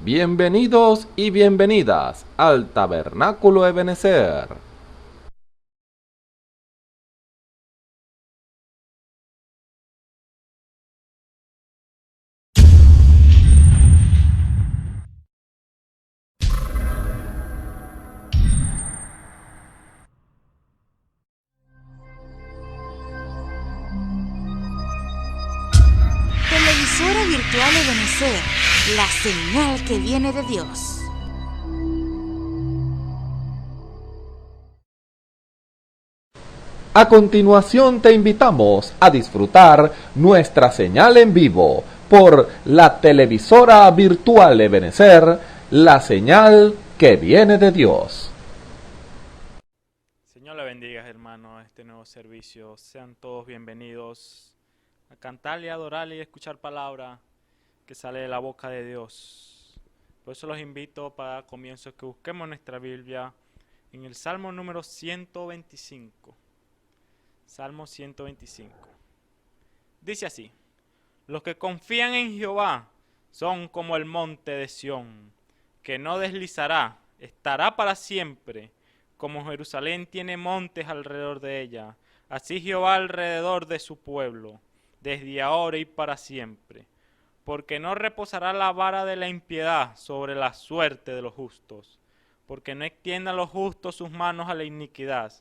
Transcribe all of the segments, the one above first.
Bienvenidos y bienvenidas al Tabernáculo Ebenezer. Televisora virtual Ebenezer, la señal que viene de Dios. A continuación te invitamos a disfrutar nuestra señal en vivo por la televisora virtual Ebenezer, la señal que viene de Dios. Señor le bendiga, hermano, a este nuevo servicio. Sean todos bienvenidos a cantar y adorar y escuchar palabra que sale de la boca de Dios. Por eso los invito para comienzo que busquemos nuestra Biblia en el Salmo número 125. Salmo 125. Dice así: los que confían en Jehová son como el monte de Sión, que no deslizará, estará para siempre. Como Jerusalén tiene montes alrededor de ella, así Jehová alrededor de su pueblo, desde ahora y para siempre. Porque no reposará la vara de la impiedad sobre la suerte de los justos, porque no extiendan los justos sus manos a la iniquidad.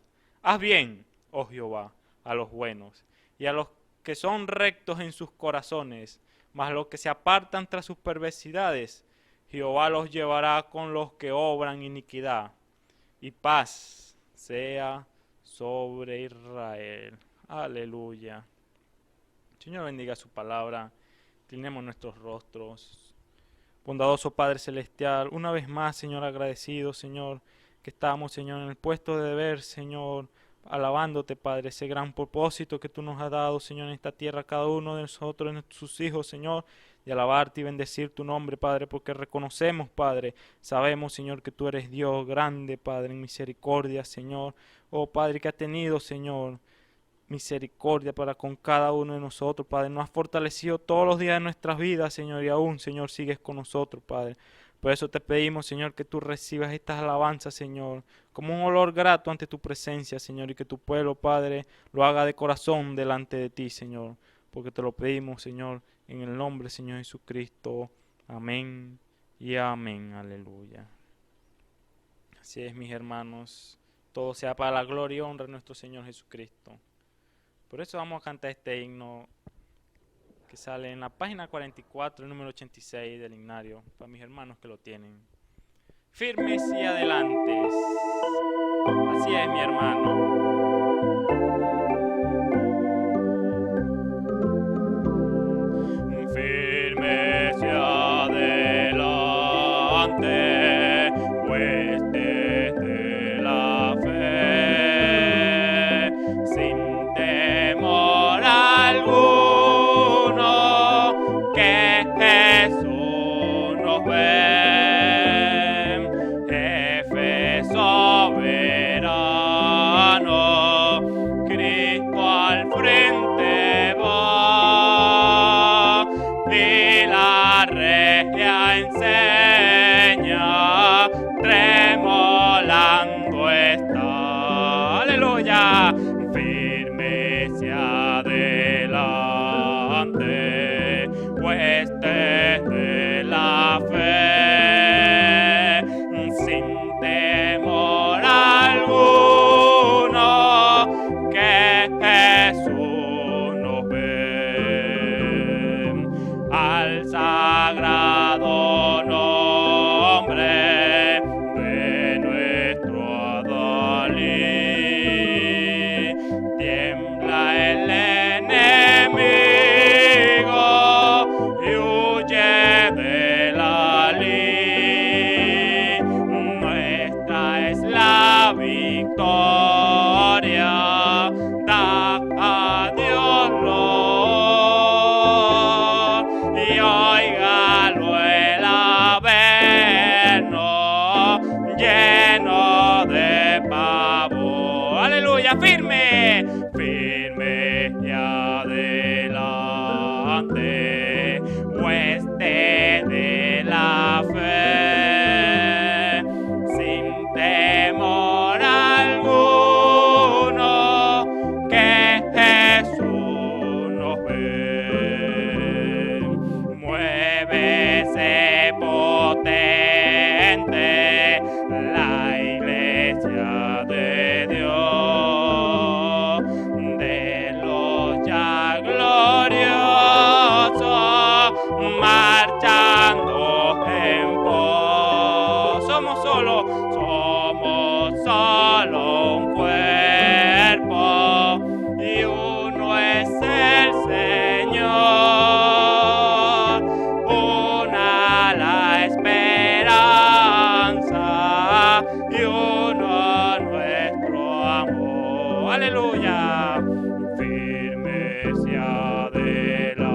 Haz bien, oh Jehová, a los buenos, y a los que son rectos en sus corazones, mas los que se apartan tras sus perversidades, Jehová los llevará con los que obran iniquidad. Y paz sea sobre Israel. Aleluya. Señor, bendiga su palabra. Inclinemos nuestros rostros. Bondadoso Padre Celestial, una vez más, Señor, agradecido, Señor, que estamos, Señor, en el puesto de deber, Señor, alabándote, Padre, ese gran propósito que tú nos has dado, Señor, en esta tierra, cada uno de nosotros, sus hijos, Señor, y alabarte y bendecir tu nombre, Padre, porque reconocemos, Padre, sabemos, Señor, que tú eres Dios grande, Padre, en misericordia, Señor, oh Padre, que ha tenido, Señor, misericordia para con cada uno de nosotros, Padre, nos has fortalecido todos los días de nuestras vidas, Señor, y aún, Señor, sigues con nosotros, Padre. Por eso te pedimos, Señor, que tú recibas estas alabanzas, Señor, como un olor grato ante tu presencia, Señor, y que tu pueblo, Padre, lo haga de corazón delante de ti, Señor, porque te lo pedimos, Señor, en el nombre del Señor Jesucristo. Amén y amén. Aleluya. Así es, mis hermanos, todo sea para la gloria y honra de nuestro Señor Jesucristo. Por eso vamos a cantar este himno que sale en la página 44, el número 86 del himnario, para mis hermanos que lo tienen. Firmes y adelantes. Así es, mi hermano. Firmes y adelante, huestes de la fe, sin temor alguno, que Jesús nos ve, jefe soberano, Cristo al frente va, y la regia enseña, tremolando está. Aleluya. Firmes y adelante, huestes de la fe, sin temor alguno, que Jesús nos ve. Al sagrado potente, la iglesia de Dios, de los ya gloriosos, marchando en pos. Somos solo un cuerpo y uno es el Señor, una la esperanza y uno nuestro amor. Aleluya. Firme hacia adelante,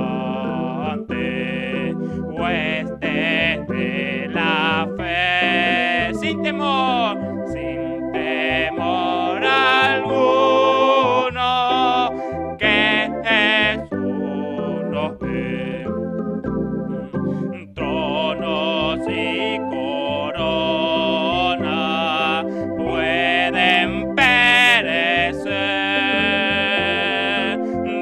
huestes de la fe, sin temor alguno, que Jesús nos dé tronos y corona pueden perecer,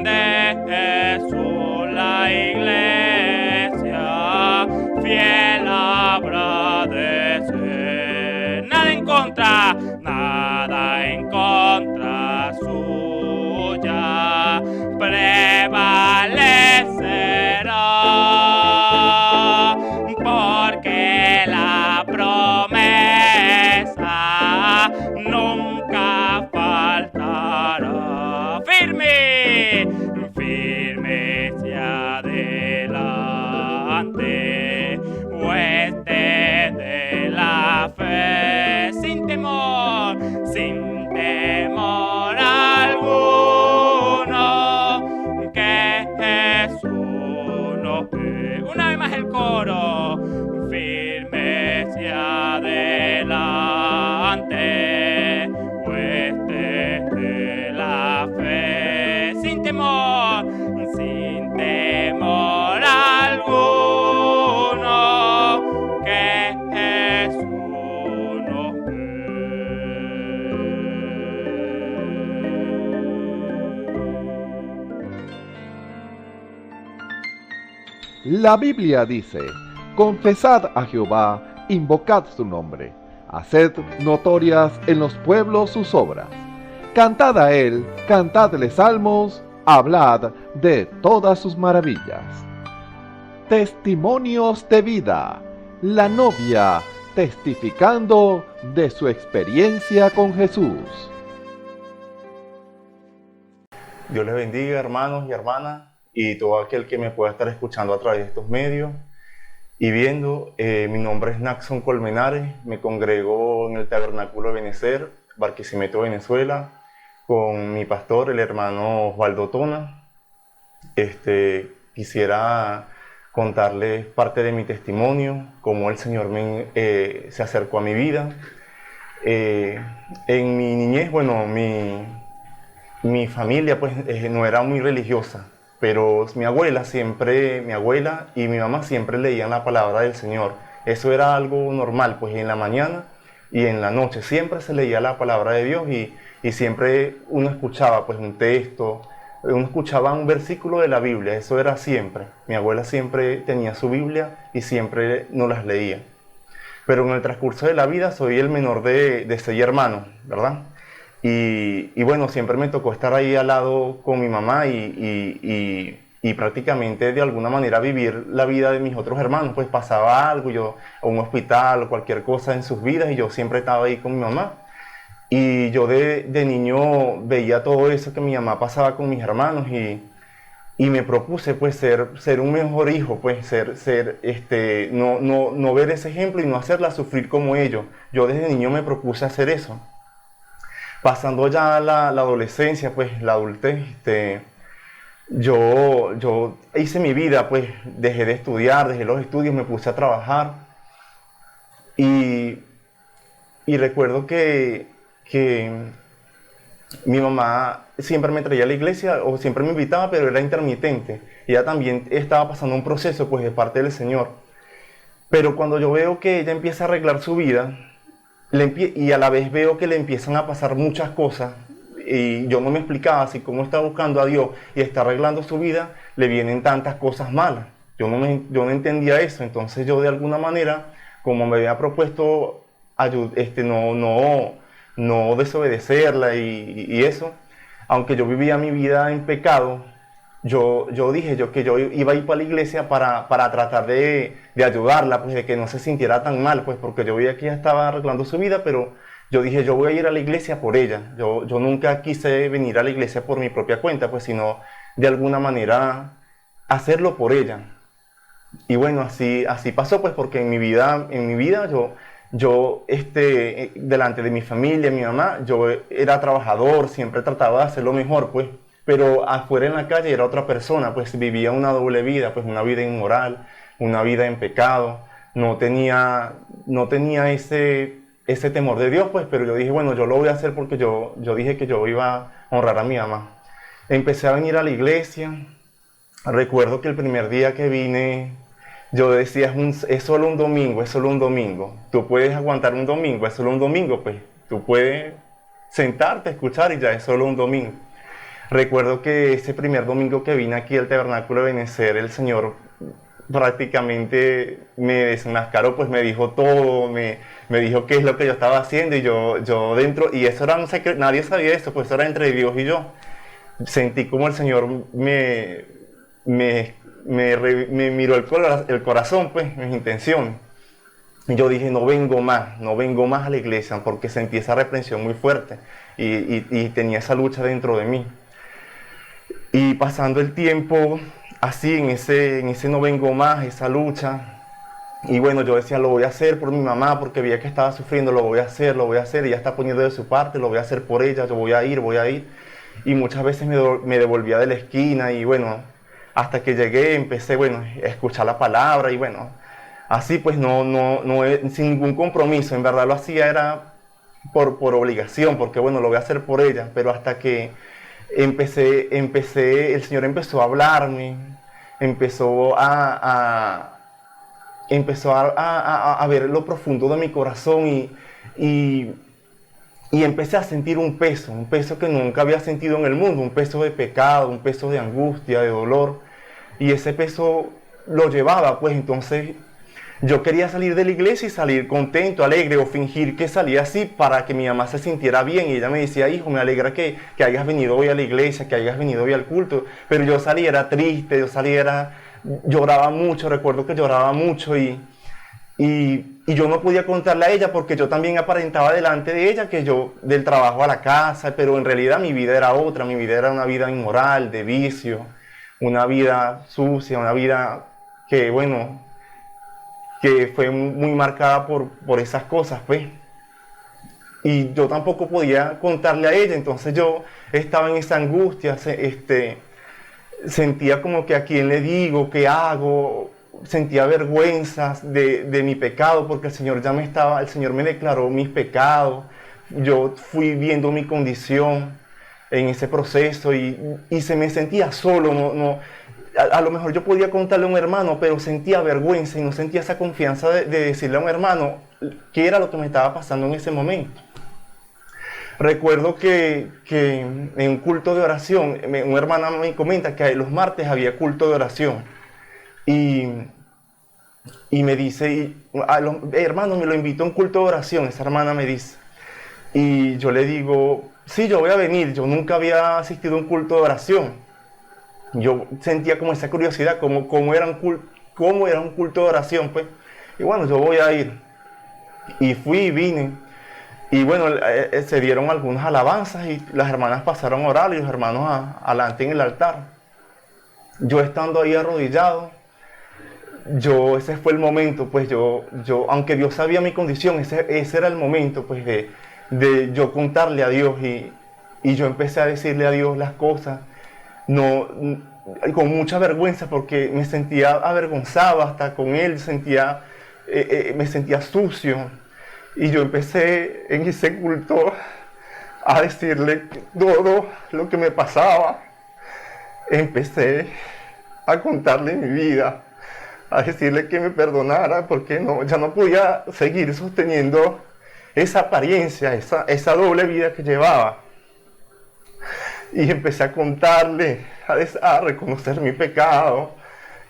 de Jesús la iglesia fiel habrá de ser. Nada en contra suya prevalecerá, porque la promesa nunca faltará. Firme hacia adelante, huestes de la fe, sin temor alguno, que Jesús nos dé. Una vez más el coro. Firme hacia adelante, huestes de la fe, sin temor alguno, que Jesús nos La Biblia dice: confesad a Jehová, invocad su nombre, haced notorias en los pueblos sus obras. Cantad a él, cantadle salmos, hablad de todas sus maravillas. Testimonios de vida. La novia testificando de su experiencia con Jesús. Dios les bendiga, hermanos y hermanas, y todo aquel que me pueda estar escuchando a través de estos medios y viendo. Mi nombre es Naxon Colmenares, me congrego en el Tabernáculo de Benecer, Barquisimeto, Venezuela, con mi pastor, el hermano Osvaldo Tona. Quisiera contarles parte de mi testimonio, cómo el Señor se acercó a mi vida. En mi niñez, bueno, mi familia pues no era muy religiosa, pero mi abuela y mi mamá siempre leían la palabra del Señor. Eso era algo normal, pues en la mañana y en la noche siempre se leía la palabra de Dios y siempre uno escuchaba pues un texto, uno escuchaba un versículo de la Biblia. Eso era siempre. Mi abuela siempre tenía su Biblia y siempre nos las leía. Pero en el transcurso de la vida soy el menor de 6 hermanos, ¿verdad? Y bueno, siempre me tocó estar ahí al lado con mi mamá y prácticamente de alguna manera vivir la vida de mis otros hermanos. Pues pasaba algo, yo a un hospital o cualquier cosa en sus vidas y yo siempre estaba ahí con mi mamá. Y yo de niño veía todo eso que mi mamá pasaba con mis hermanos y me propuse pues ser un mejor hijo, pues no ver ese ejemplo y no hacerla sufrir como ellos. Yo desde niño me propuse hacer eso. Pasando ya la adolescencia, pues la adultez, yo hice mi vida, pues dejé de estudiar, dejé los estudios, me puse a trabajar y recuerdo que mi mamá siempre me traía a la iglesia o siempre me invitaba, pero era intermitente. Ella también estaba pasando un proceso pues de parte del Señor. Pero cuando yo veo que ella empieza a arreglar su vida y a la vez veo que le empiezan a pasar muchas cosas y yo no me explicaba si cómo está buscando a Dios y está arreglando su vida, le vienen tantas cosas malas. Yo no entendía eso. Entonces yo de alguna manera, como me había propuesto no desobedecerla y eso, aunque yo vivía mi vida en pecado, yo dije que yo iba a ir para la iglesia para tratar de ayudarla, pues de que no se sintiera tan mal, pues porque yo veía que ella estaba arreglando su vida, pero yo dije, yo voy a ir a la iglesia por ella. Yo nunca quise venir a la iglesia por mi propia cuenta, pues sino de alguna manera hacerlo por ella. Y bueno, así pasó, pues porque en mi vida delante de mi familia, mi mamá, yo era trabajador, siempre trataba de hacer lo mejor, pues, pero afuera en la calle era otra persona, pues vivía una doble vida, pues una vida inmoral, una vida en pecado, no tenía ese temor de Dios, pues, pero yo dije, bueno, yo lo voy a hacer porque yo dije que yo iba a honrar a mi mamá. Empecé a venir a la iglesia. Recuerdo que el primer día que vine, yo decía, es solo un domingo, es solo un domingo. Tú puedes aguantar un domingo, es solo un domingo, pues. Tú puedes sentarte, escuchar y ya es solo un domingo. Recuerdo que ese primer domingo que vine aquí al Tabernáculo de Benecer, el Señor prácticamente me desenmascaró, pues me dijo todo, me dijo qué es lo que yo estaba haciendo y yo dentro, y eso era un secreto, nadie sabía eso, pues eso era entre Dios y yo. Sentí como el Señor me miró el corazón, pues, mis intenciones. Y yo dije, no vengo más a la iglesia, porque sentí esa reprensión muy fuerte y tenía esa lucha dentro de mí. Y pasando el tiempo, así, en ese no vengo más, esa lucha, y bueno, yo decía, lo voy a hacer por mi mamá, porque veía que estaba sufriendo, lo voy a hacer, ella está poniendo de su parte, lo voy a hacer por ella, yo voy a ir. Y muchas veces me devolvía de la esquina y bueno, hasta que llegué empecé, bueno, a escuchar la palabra y bueno, así pues sin ningún compromiso, en verdad lo hacía era por obligación, porque bueno, lo voy a hacer por ella, pero hasta que el Señor empezó a hablarme, empezó a ver lo profundo de mi corazón y empecé a sentir un peso que nunca había sentido en el mundo, un peso de pecado, un peso de angustia, de dolor. Y ese peso lo llevaba, pues entonces yo quería salir de la iglesia y salir contento, alegre, o fingir que salía así para que mi mamá se sintiera bien. Y ella me decía, hijo, me alegra que hayas venido hoy a la iglesia, que hayas venido hoy al culto. Pero yo salía, era triste, lloraba mucho, recuerdo que lloraba mucho y yo no podía contarle a ella porque yo también aparentaba delante de ella que yo del trabajo a la casa, pero en realidad mi vida era otra, mi vida era una vida inmoral, de vicio, una vida sucia, una vida que, bueno, que fue muy marcada por esas cosas, pues. Y yo tampoco podía contarle a ella, entonces yo estaba en esa angustia, sentía como que a quién le digo, qué hago, sentía vergüenza de mi pecado, porque el Señor me declaró mis pecados, yo fui viendo mi condición en ese proceso y se me sentía solo, a lo mejor yo podía contarle a un hermano, pero sentía vergüenza y no sentía esa confianza de decirle a un hermano qué era lo que me estaba pasando en ese momento. Recuerdo que en un culto de oración, una hermana me comenta que los martes había culto de oración y me dice, hermano, me lo invitó a un culto de oración, esa hermana me dice, y yo le digo, sí, yo voy a venir, yo nunca había asistido a un culto de oración. Yo sentía como esa curiosidad, cómo era un culto de oración, pues. Y bueno, yo voy a ir. Y fui y vine. Y bueno, se dieron algunas alabanzas y las hermanas pasaron a orar y los hermanos adelante en el altar. Yo estando ahí arrodillado, ese fue el momento, pues aunque Dios sabía mi condición, ese era el momento, pues, de yo contarle a Dios y yo empecé a decirle a Dios las cosas. Con mucha vergüenza porque me sentía avergonzado hasta con él, me sentía sucio y yo empecé en ese culto a decirle todo lo que me pasaba. Empecé a contarle mi vida, a decirle que me perdonara porque ya no podía seguir sosteniendo esa apariencia, esa doble vida que llevaba. Y empecé a contarle, a reconocer mi pecado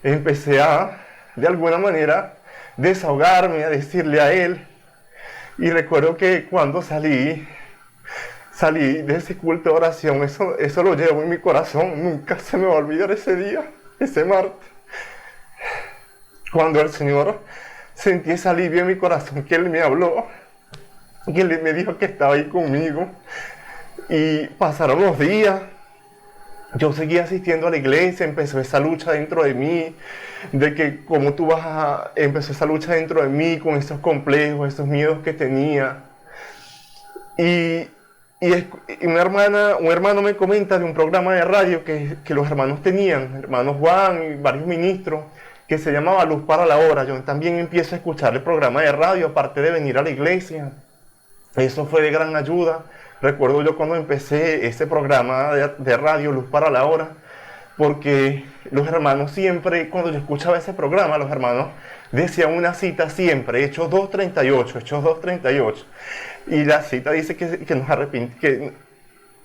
empecé a, de alguna manera, desahogarme, a decirle a Él. Y recuerdo que cuando salí de ese culto de oración, eso lo llevo en mi corazón, nunca se me va a olvidar ese día, ese martes. Cuando el Señor sentí ese alivio en mi corazón, que Él me habló, que Él me dijo que estaba ahí conmigo. Y pasaron los días, yo seguía asistiendo a la iglesia, empezó esa lucha dentro de mí, de que como tú empezó esa lucha dentro de mí con esos complejos, esos miedos que tenía. Y un hermano me comenta de un programa de radio que los hermanos tenían, hermanos Juan y varios ministros, que se llamaba Luz para la Hora. Yo también empiezo a escuchar el programa de radio, aparte de venir a la iglesia. Eso fue de gran ayuda. Recuerdo yo cuando empecé ese programa de radio, Luz para la Hora, porque los hermanos siempre, cuando yo escuchaba ese programa, los hermanos decían una cita siempre, Hechos 2:38. Y la cita dice que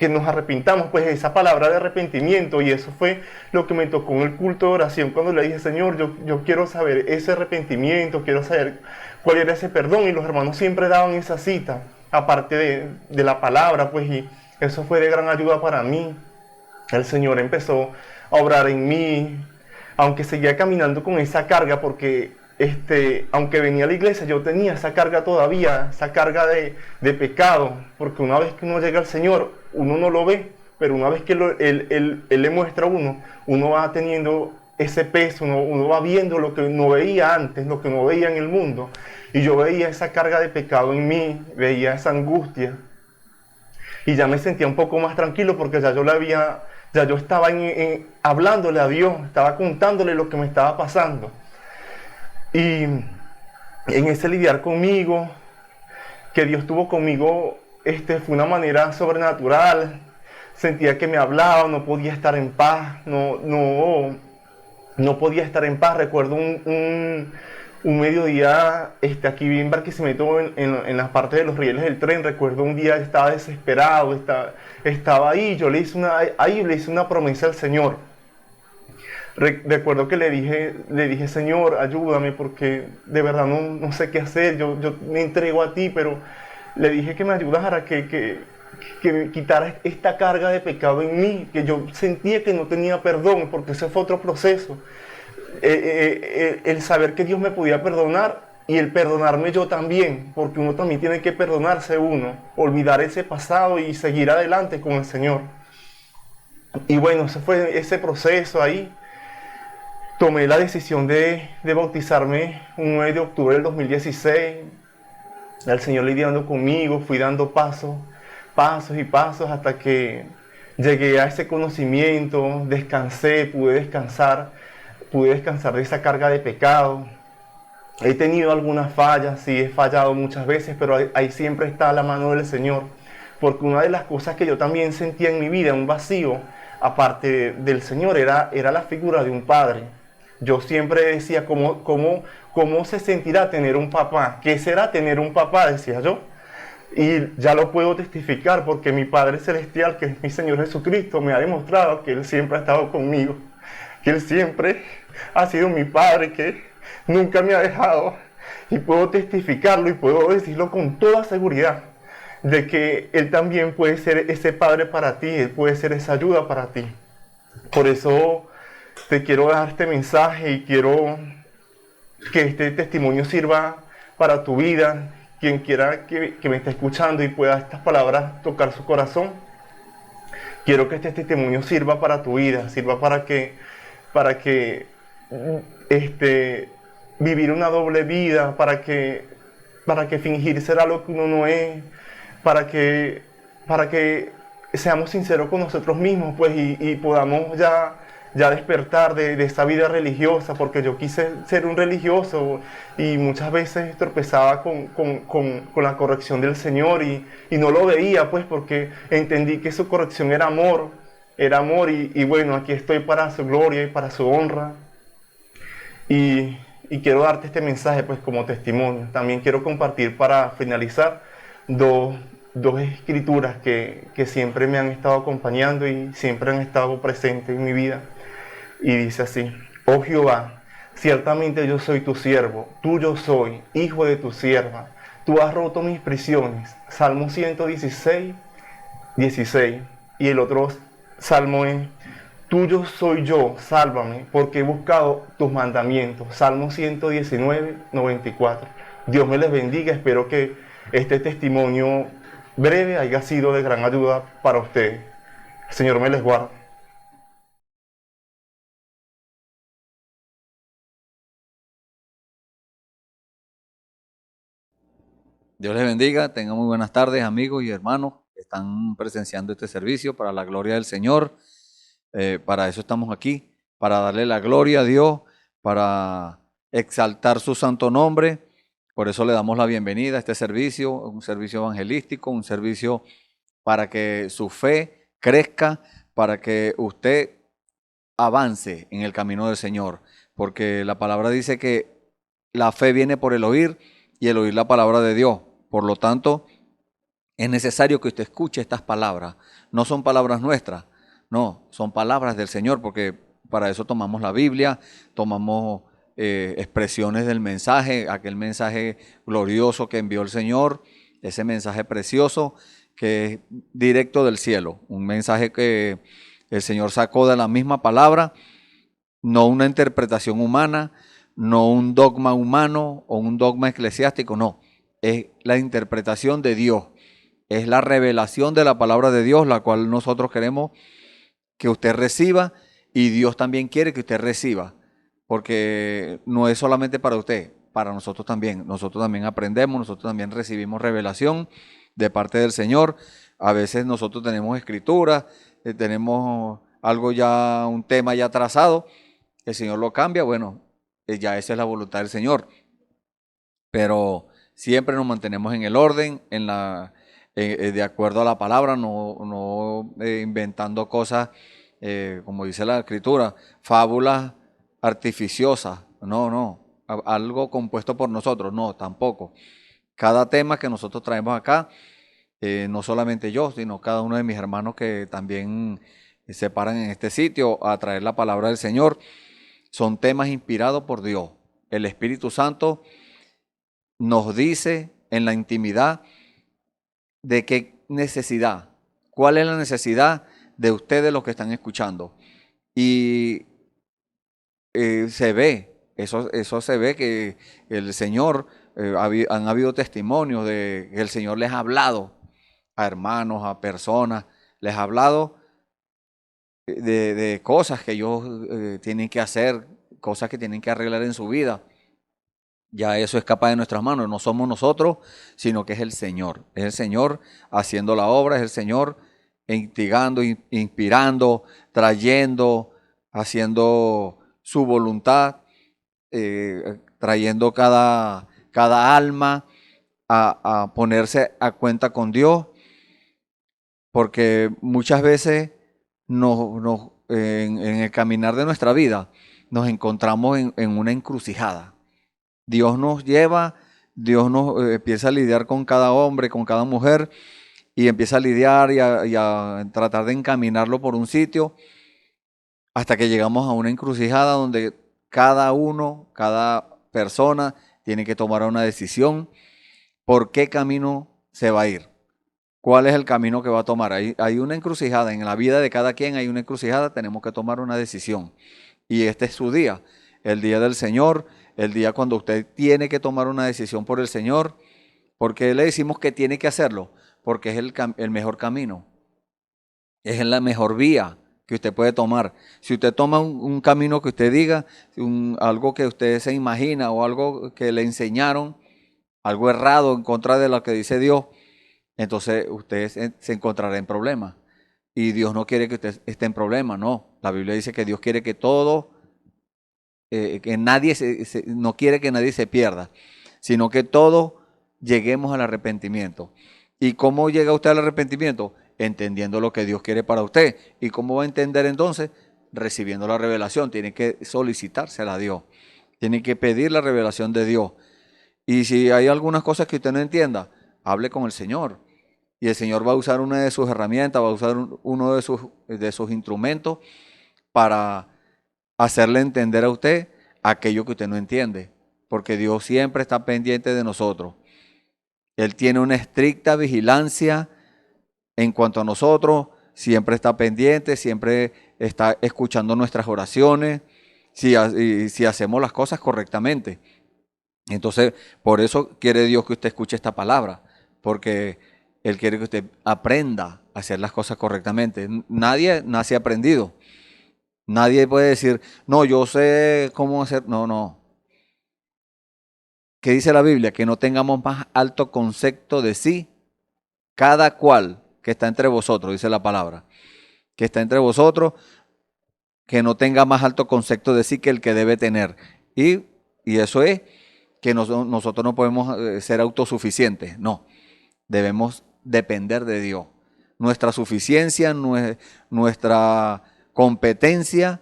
nos arrepintamos, pues esa palabra de arrepentimiento, y eso fue lo que me tocó en el culto de oración, cuando le dije, Señor, yo quiero saber ese arrepentimiento, quiero saber cuál era ese perdón, y los hermanos siempre daban esa cita, aparte de la palabra, pues, y eso fue de gran ayuda para mí. El Señor empezó a obrar en mí, aunque seguía caminando con esa carga, porque aunque venía a la iglesia, yo tenía esa carga todavía, esa carga de pecado, porque una vez que uno llega al Señor, uno no lo ve, pero una vez que Él le muestra a uno va teniendo ese peso, uno va viendo lo que no veía antes, lo que no veía en el mundo. Y yo veía esa carga de pecado en mí, veía esa angustia, y ya me sentía un poco más tranquilo, porque ya yo estaba hablándole a Dios, estaba contándole lo que me estaba pasando. Y en ese lidiar conmigo, que Dios tuvo conmigo, fue una manera sobrenatural. Sentía que me hablaba, no podía estar en paz, no podía estar en paz. Recuerdo un mediodía, aquí en Barquisimeto, en las partes de los rieles del tren. Recuerdo un día estaba desesperado, estaba ahí, yo le hice una promesa al Señor. Recuerdo que le dije, Señor, ayúdame, porque de verdad no sé qué hacer, yo me entrego a ti, pero le dije que me ayudara, que me quitara esta carga de pecado en mí, que yo sentía que no tenía perdón, porque ese fue otro proceso. El saber que Dios me podía perdonar y el perdonarme yo también, porque uno también tiene que perdonarse olvidar ese pasado y seguir adelante con el Señor. Y bueno, ese fue ese proceso ahí. Tomé la decisión de bautizarme un 9 de octubre del 2016. El Señor lidiando conmigo, fui dando pasos y pasos hasta que llegué a ese conocimiento, descansé, pude descansar de esa carga de pecado. He tenido algunas fallas, sí, he fallado muchas veces, pero ahí siempre está la mano del Señor. Porque una de las cosas que yo también sentía en mi vida, un vacío, aparte del Señor, era la figura de un padre. Yo siempre decía, ¿cómo se sentirá tener un papá? ¿Qué será tener un papá?, decía yo. Y ya lo puedo testificar, porque mi Padre Celestial, que es mi Señor Jesucristo, me ha demostrado que Él siempre ha estado conmigo, que Él siempre ha sido mi Padre, que nunca me ha dejado. Y puedo testificarlo y puedo decirlo con toda seguridad, de que Él también puede ser ese Padre para ti, Él puede ser esa ayuda para ti. Por eso te quiero dar este mensaje y quiero que este testimonio sirva para tu vida. Quien quiera que me esté escuchando y pueda estas palabras tocar su corazón, quiero que este testimonio sirva para tu vida, sirva para que vivir una doble vida, para que fingir ser algo que uno no es, para que seamos sinceros con nosotros mismos, pues, y podamos ya despertar de esa vida religiosa, porque yo quise ser un religioso y muchas veces tropezaba con la corrección del Señor y no lo veía, pues, porque entendí que su corrección era amor, y bueno, aquí estoy para su gloria y para su honra, y quiero darte este mensaje, pues, como testimonio. También quiero compartir, para finalizar, dos escrituras que siempre me han estado acompañando y siempre han estado presentes en mi vida. Y dice así: Oh Jehová, ciertamente yo soy tu siervo, tuyo soy, hijo de tu sierva. Tú has roto mis prisiones. Salmo 116, 16. Y el otro salmo es, tuyo soy yo, sálvame, porque he buscado tus mandamientos. Salmo 119, 94. Dios me les bendiga, espero que este testimonio breve haya sido de gran ayuda para ustedes. El Señor me les guarde. Dios les bendiga, tengan muy buenas tardes amigos y hermanos que están presenciando este servicio para la gloria del Señor. Para eso estamos aquí, para darle la gloria a Dios, para exaltar su santo nombre. Por eso le damos la bienvenida a este servicio, un servicio evangelístico, un servicio para que su fe crezca, para que usted avance en el camino del Señor, porque la palabra dice que la fe viene por el oír y el oír la palabra de Dios. Por lo tanto, es necesario que usted escuche estas palabras. No son palabras nuestras, no, son palabras del Señor, porque para eso tomamos la Biblia, tomamos expresiones del mensaje, aquel mensaje glorioso que envió el Señor, ese mensaje precioso que es directo del cielo, un mensaje que el Señor sacó de la misma palabra, no una interpretación humana, no un dogma humano o un dogma eclesiástico, no. Es la interpretación de Dios, es la revelación de la palabra de Dios, la cual nosotros queremos que usted reciba y Dios también quiere que usted reciba, porque no es solamente para usted, para nosotros también. Nosotros también aprendemos, nosotros también recibimos revelación de parte del Señor. A veces nosotros tenemos escritura, tenemos algo ya, un tema ya trazado, el Señor lo cambia, bueno, ya esa es la voluntad del Señor, pero siempre nos mantenemos en el orden, de acuerdo a la palabra, no inventando cosas, como dice la Escritura, fábulas artificiosas, no, algo compuesto por nosotros, no, tampoco. Cada tema que nosotros traemos acá, no solamente yo, sino cada uno de mis hermanos que también se paran en este sitio a traer la palabra del Señor, son temas inspirados por Dios. El Espíritu Santo nos dice en la intimidad de qué necesidad, cuál es la necesidad de ustedes los que están escuchando. Y se ve, eso se ve que el Señor, han habido testimonios de que el Señor les ha hablado a hermanos, a personas, les ha hablado de cosas que ellos tienen que hacer, cosas que tienen que arreglar en su vida. Ya eso escapa de nuestras manos, no somos nosotros, sino que es el Señor. Es el Señor haciendo la obra, es el Señor instigando, inspirando, trayendo, haciendo su voluntad, trayendo cada alma a ponerse a cuenta con Dios, porque muchas veces en el caminar de nuestra vida nos encontramos en una encrucijada. Dios nos lleva, Dios nos empieza a lidiar con cada hombre, con cada mujer, y empieza a lidiar y a tratar de encaminarlo por un sitio, hasta que llegamos a una encrucijada donde cada uno, cada persona tiene que tomar una decisión por qué camino se va a ir. ¿Cuál es el camino que va a tomar? Hay una encrucijada, en la vida de cada quien hay una encrucijada, tenemos que tomar una decisión. Y este es su día, el día del Señor, el día cuando usted tiene que tomar una decisión por el Señor. ¿Por qué le decimos que tiene que hacerlo? Porque es el mejor camino, es la mejor vía que usted puede tomar. Si usted toma un camino que usted diga, algo que usted se imagina o algo que le enseñaron, algo errado en contra de lo que dice Dios, entonces usted se encontrará en problemas. Y Dios no quiere que usted esté en problemas, no. La Biblia dice que Dios quiere que todo, que nadie no quiere que nadie se pierda, sino que todos lleguemos al arrepentimiento. ¿Y cómo llega usted al arrepentimiento? Entendiendo lo que Dios quiere para usted. ¿Y cómo va a entender entonces? Recibiendo la revelación. Tiene que solicitársela a Dios. Tiene que pedir la revelación de Dios. Y si hay algunas cosas que usted no entienda, hable con el Señor. Y el Señor va a usar una de sus herramientas, va a usar uno de sus instrumentos para hacerle entender a usted aquello que usted no entiende, porque Dios siempre está pendiente de nosotros. Él tiene una estricta vigilancia en cuanto a nosotros, siempre está pendiente, siempre está escuchando nuestras oraciones, si hacemos las cosas correctamente. Entonces, por eso quiere Dios que usted escuche esta palabra, porque Él quiere que usted aprenda a hacer las cosas correctamente. Nadie nace aprendido. Nadie puede decir, no, yo sé cómo hacer. No, no. ¿Qué dice la Biblia? Que no tengamos más alto concepto de sí, cada cual que está entre vosotros, dice la palabra, que está entre vosotros, que no tenga más alto concepto de sí que el que debe tener. Y eso es que nosotros no podemos ser autosuficientes, no, debemos depender de Dios. Nuestra suficiencia, nuestra competencia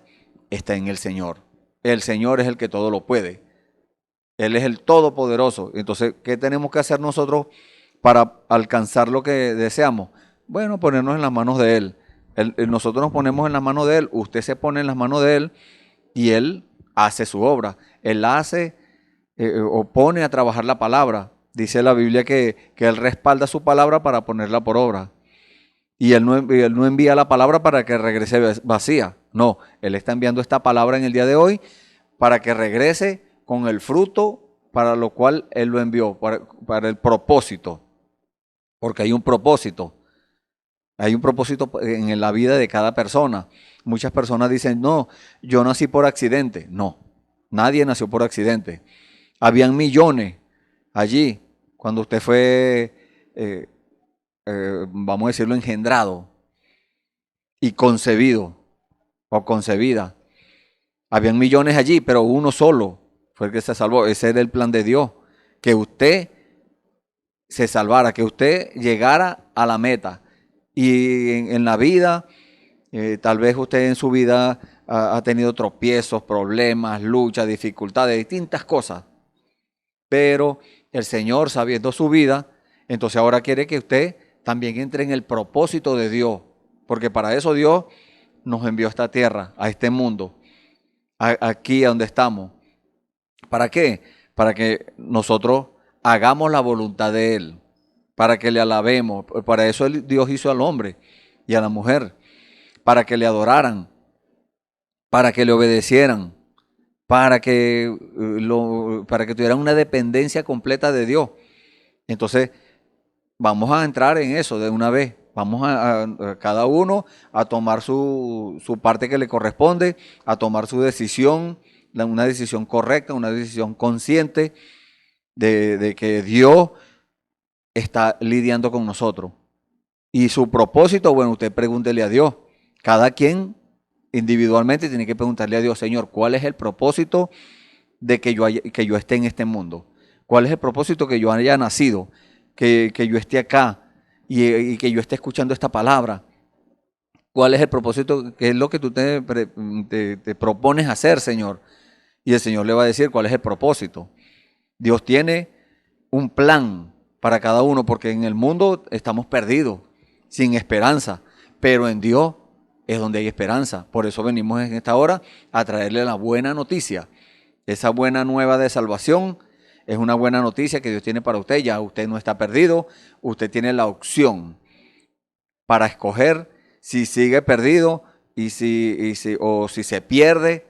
está en el Señor. El Señor es el que todo lo puede. Él es el Todopoderoso. Entonces, ¿qué tenemos que hacer nosotros para alcanzar lo que deseamos? Bueno, ponernos en las manos de Él. Nosotros nos ponemos en las manos de Él, usted se pone en las manos de Él y Él hace su obra. Él hace o pone a trabajar la palabra. Dice la Biblia que Él respalda su palabra para ponerla por obra. Y él no envía la palabra para que regrese vacía. No, Él está enviando esta palabra en el día de hoy para que regrese con el fruto para lo cual Él lo envió, para el propósito. Porque hay un propósito. Hay un propósito en la vida de cada persona. Muchas personas dicen, no, yo nací por accidente. No, nadie nació por accidente. Habían millones allí cuando usted fue, vamos a decirlo, engendrado y concebido o concebida. Habían millones allí, pero uno solo fue el que se salvó. Ese era el plan de Dios, que usted se salvara, que usted llegara a la meta. Y en la vida, tal vez usted en su vida ha tenido tropiezos, problemas, luchas, dificultades, distintas cosas. Pero el Señor, sabiendo su vida, entonces ahora quiere que usted también entre en el propósito de Dios. Porque para eso Dios nos envió a esta tierra, a este mundo, aquí a donde estamos. ¿Para qué? Para que nosotros hagamos la voluntad de Él, para que le alabemos. Para eso Dios hizo al hombre y a la mujer, para que le adoraran, para que le obedecieran, para que tuvieran una dependencia completa de Dios. Entonces, vamos a entrar en eso de una vez. Vamos a cada uno a tomar su parte que le corresponde, a tomar su decisión, una decisión correcta, una decisión consciente de que Dios está lidiando con nosotros. Y su propósito, bueno, usted pregúntele a Dios. Cada quien individualmente tiene que preguntarle a Dios, Señor, ¿cuál es el propósito de que yo esté en este mundo? ¿Cuál es el propósito que yo haya nacido? Que yo esté acá y que yo esté escuchando esta palabra. ¿Cuál es el propósito? ¿Qué es lo que tú te propones hacer, Señor? Y el Señor le va a decir cuál es el propósito. Dios tiene un plan para cada uno, porque en el mundo estamos perdidos, sin esperanza, pero en Dios es donde hay esperanza. Por eso venimos en esta hora a traerle la buena noticia. Esa buena nueva de salvación es una buena noticia que Dios tiene para usted. Ya usted no está perdido, usted tiene la opción para escoger si sigue perdido o si se pierde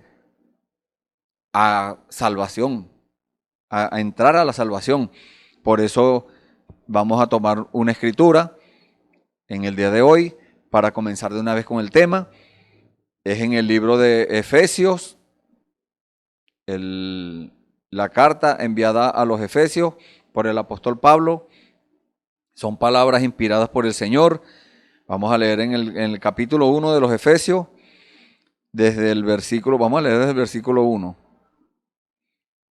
a salvación, a entrar a la salvación. Por eso vamos a tomar una escritura en el día de hoy para comenzar de una vez con el tema. Es en el libro de Efesios, la carta enviada a los Efesios por el apóstol Pablo. Son palabras inspiradas por el Señor. Vamos a leer en el capítulo 1 de los Efesios, vamos a leer desde el versículo 1.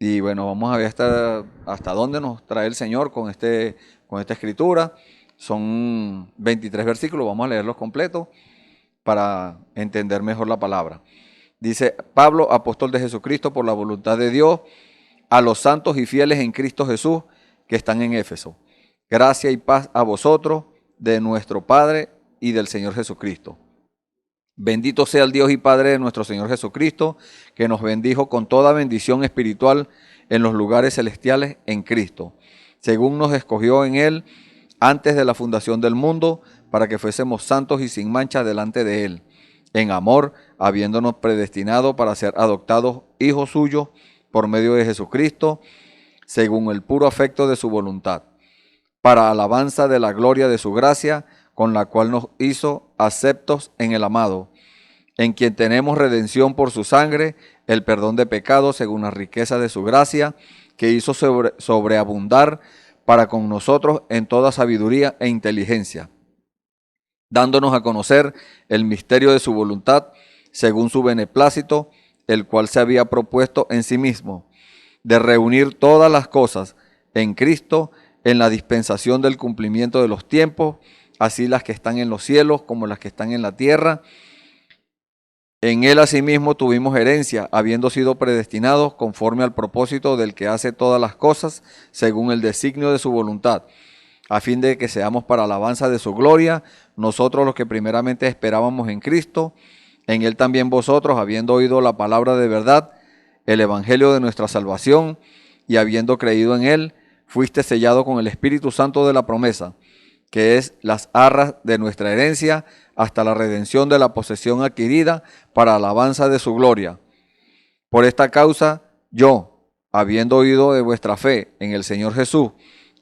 Y bueno, vamos a ver hasta dónde nos trae el Señor con esta escritura. Son 23 versículos, vamos a leerlos completos para entender mejor la palabra. Dice: Pablo, apóstol de Jesucristo por la voluntad de Dios, a los santos y fieles en Cristo Jesús que están en Éfeso. Gracia y paz a vosotros, de nuestro Padre y del Señor Jesucristo. Bendito sea el Dios y Padre de nuestro Señor Jesucristo, que nos bendijo con toda bendición espiritual en los lugares celestiales en Cristo, según nos escogió en Él antes de la fundación del mundo, para que fuésemos santos y sin mancha delante de Él, en amor, habiéndonos predestinado para ser adoptados hijos suyos por medio de Jesucristo, según el puro afecto de su voluntad, para alabanza de la gloria de su gracia, con la cual nos hizo aceptos en el amado, en quien tenemos redención por su sangre, el perdón de pecados según la riqueza de su gracia, que hizo sobreabundar para con nosotros en toda sabiduría e inteligencia, dándonos a conocer el misterio de su voluntad, según su beneplácito, el cual se había propuesto en sí mismo, de reunir todas las cosas en Cristo, en la dispensación del cumplimiento de los tiempos, así las que están en los cielos como las que están en la tierra. En Él asimismo tuvimos herencia, habiendo sido predestinados conforme al propósito del que hace todas las cosas, según el designio de su voluntad, a fin de que seamos para alabanza de su gloria, nosotros los que primeramente esperábamos en Cristo, en Él también vosotros, habiendo oído la palabra de verdad, el evangelio de nuestra salvación, y habiendo creído en Él, fuiste sellado con el Espíritu Santo de la promesa, que es las arras de nuestra herencia, hasta la redención de la posesión adquirida para alabanza de su gloria. Por esta causa, yo, habiendo oído de vuestra fe en el Señor Jesús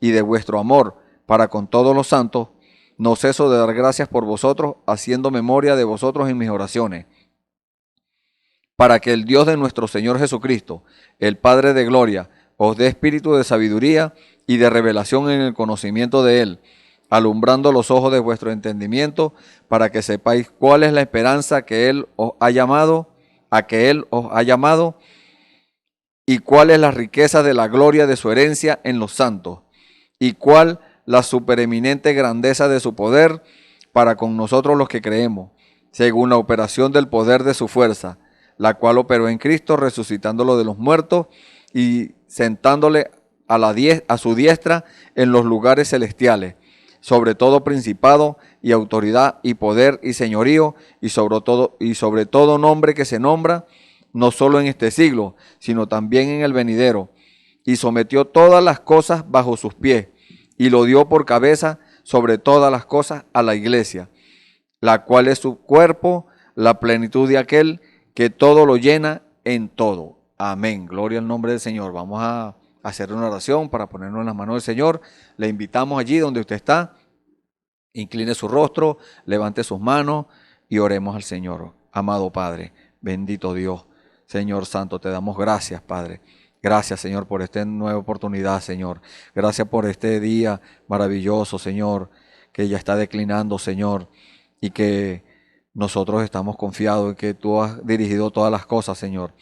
y de vuestro amor para con todos los santos, no ceso de dar gracias por vosotros, haciendo memoria de vosotros en mis oraciones, para que el Dios de nuestro Señor Jesucristo, el Padre de gloria, os dé espíritu de sabiduría y de revelación en el conocimiento de Él, alumbrando los ojos de vuestro entendimiento, para que sepáis cuál es la esperanza que Él os ha llamado, y cuál es la riqueza de la gloria de su herencia en los santos, y cuál la supereminente grandeza de su poder para con nosotros los que creemos, según la operación del poder de su fuerza, la cual operó en Cristo, resucitándolo de los muertos y sentándole a su diestra en los lugares celestiales, sobre todo principado y autoridad y poder y señorío, y sobre todo nombre que se nombra, no solo en este siglo, sino también en el venidero, y sometió todas las cosas bajo sus pies, y lo dio por cabeza sobre todas las cosas a la iglesia, la cual es su cuerpo, la plenitud de aquel que todo lo llena en todo. Amén. Gloria al nombre del Señor. Vamos a hacer una oración para ponernos en las manos del Señor. Le invitamos allí donde usted está. Incline su rostro, levante sus manos y oremos al Señor. Amado Padre, bendito Dios, Señor Santo, te damos gracias, Padre. Gracias, Señor, por esta nueva oportunidad, Señor. Gracias por este día maravilloso, Señor, que ya está declinando, Señor, y que nosotros estamos confiados en que tú has dirigido todas las cosas, Señor.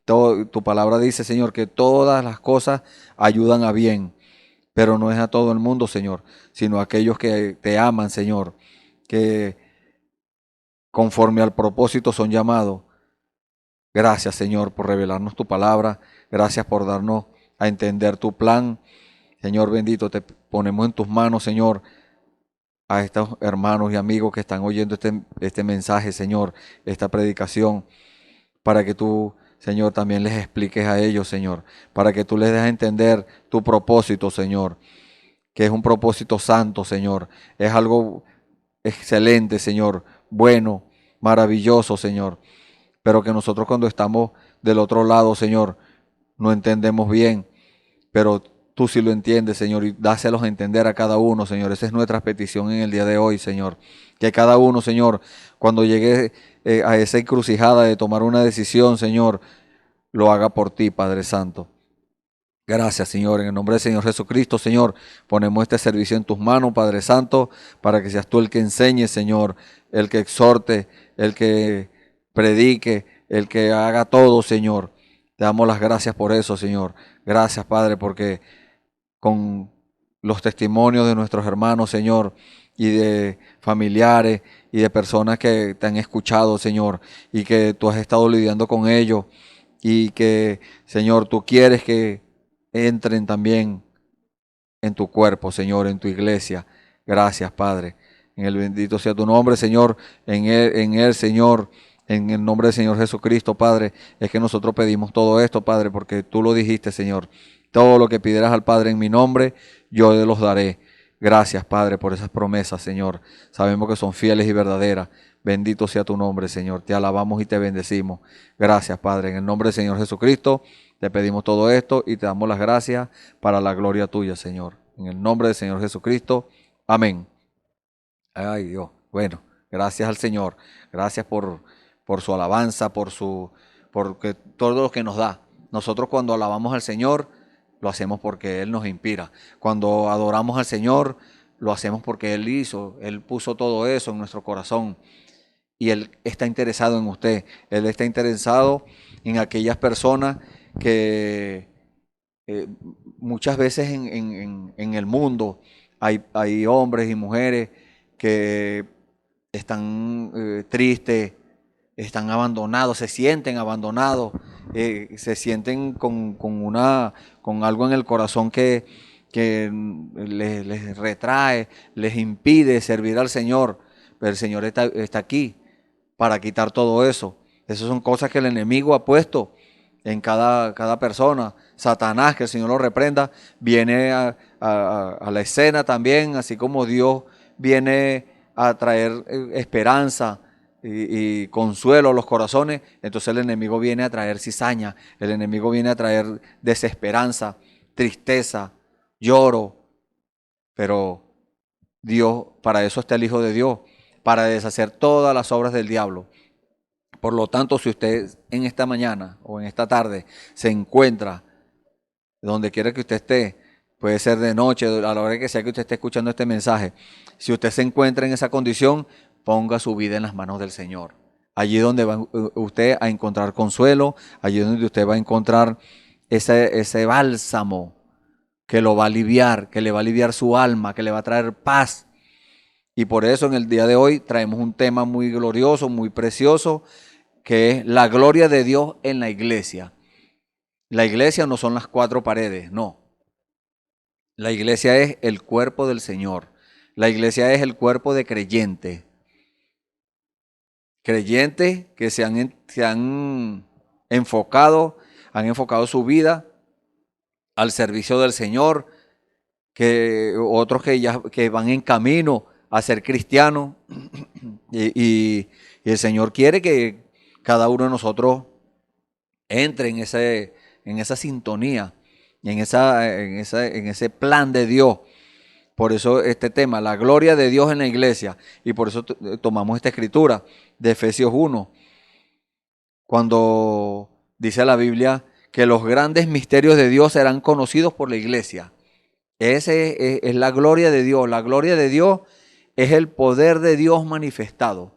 Tu palabra dice, Señor, que todas las cosas ayudan a bien, pero no es a todo el mundo, Señor, sino a aquellos que te aman, Señor, que conforme al propósito son llamados. Gracias, Señor, por revelarnos tu palabra. Gracias por darnos a entender tu plan. Señor bendito, te ponemos en tus manos, Señor, a estos hermanos y amigos que están oyendo este mensaje, Señor, esta predicación, para que tú, Señor, también les expliques a ellos, Señor, para que tú les des a entender tu propósito, Señor, que es un propósito santo, Señor. Es algo excelente, Señor, bueno, maravilloso, Señor, pero que nosotros cuando estamos del otro lado, Señor, no entendemos bien, pero tú sí lo entiendes, Señor, y dáselos a entender a cada uno, Señor. Esa es nuestra petición en el día de hoy, Señor. Que cada uno, Señor, cuando llegue a esa encrucijada de tomar una decisión, Señor, lo haga por ti, Padre Santo. Gracias, Señor. En el nombre del Señor Jesucristo, Señor, ponemos este servicio en tus manos, Padre Santo, para que seas tú el que enseñe, Señor, el que exhorte, el que predique, el que haga todo, Señor. Te damos las gracias por eso, Señor. Gracias, Padre, porque con los testimonios de nuestros hermanos, Señor, y de familiares y de personas que te han escuchado, Señor, y que tú has estado lidiando con ellos, y que, Señor, tú quieres que entren también en tu cuerpo, Señor, en tu iglesia. Gracias, Padre. En el bendito sea tu nombre, Señor. En él, Señor. En el nombre del Señor Jesucristo, Padre, es que nosotros pedimos todo esto, Padre, porque tú lo dijiste, Señor. Todo lo que pidieras al Padre en mi nombre, yo los daré. Gracias, Padre, por esas promesas, Señor. Sabemos que son fieles y verdaderas. Bendito sea tu nombre, Señor. Te alabamos y te bendecimos. Gracias, Padre. En el nombre del Señor Jesucristo, te pedimos todo esto y te damos las gracias para la gloria tuya, Señor. En el nombre del Señor Jesucristo. Amén. Ay, Dios. Bueno, gracias al Señor. Gracias por su alabanza, por todo lo que nos da. Nosotros cuando alabamos al Señor, lo hacemos porque Él nos inspira. Cuando adoramos al Señor, lo hacemos porque Él puso todo eso en nuestro corazón. Y Él está interesado en usted. Él está interesado en aquellas personas que muchas veces en el mundo hay hombres y mujeres que están tristes, están abandonados, se sienten abandonados, se sienten con algo en el corazón que les retrae, les impide servir al Señor. Pero el Señor está aquí para quitar todo eso. Esas son cosas que el enemigo ha puesto en cada persona. Satanás, que el Señor lo reprenda, viene a la escena también, así como Dios viene a traer esperanza y consuelo a los corazones. Entonces el enemigo viene a traer cizaña, el enemigo viene a traer desesperanza, tristeza, lloro. Pero Dios, para eso está el Hijo de Dios, para deshacer todas las obras del diablo. Por lo tanto, si usted en esta mañana o en esta tarde se encuentra donde quiera que usted esté, puede ser de noche, a la hora que sea que usted esté escuchando este mensaje, si usted se encuentra en esa condición, ponga su vida en las manos del Señor. Allí donde va usted a encontrar consuelo, allí donde usted va a encontrar ese bálsamo que lo va a aliviar, que le va a aliviar su alma, que le va a traer paz. Y por eso en el día de hoy traemos un tema muy glorioso, muy precioso, que es la gloria de Dios en la iglesia. La iglesia no son las cuatro paredes, no. La iglesia es el cuerpo del Señor. La iglesia es el cuerpo de creyentes. Creyentes que se han enfocado su vida al servicio del Señor, que otros que van en camino a ser cristianos. Y el Señor quiere que cada uno de nosotros entre en esa sintonía, en ese plan de Dios. Por eso este tema, la gloria de Dios en la iglesia. Y por eso tomamos esta escritura de Efesios 1, cuando dice la Biblia que los grandes misterios de Dios serán conocidos por la iglesia. Ese es la gloria de Dios. La gloria de Dios es el poder de Dios manifestado.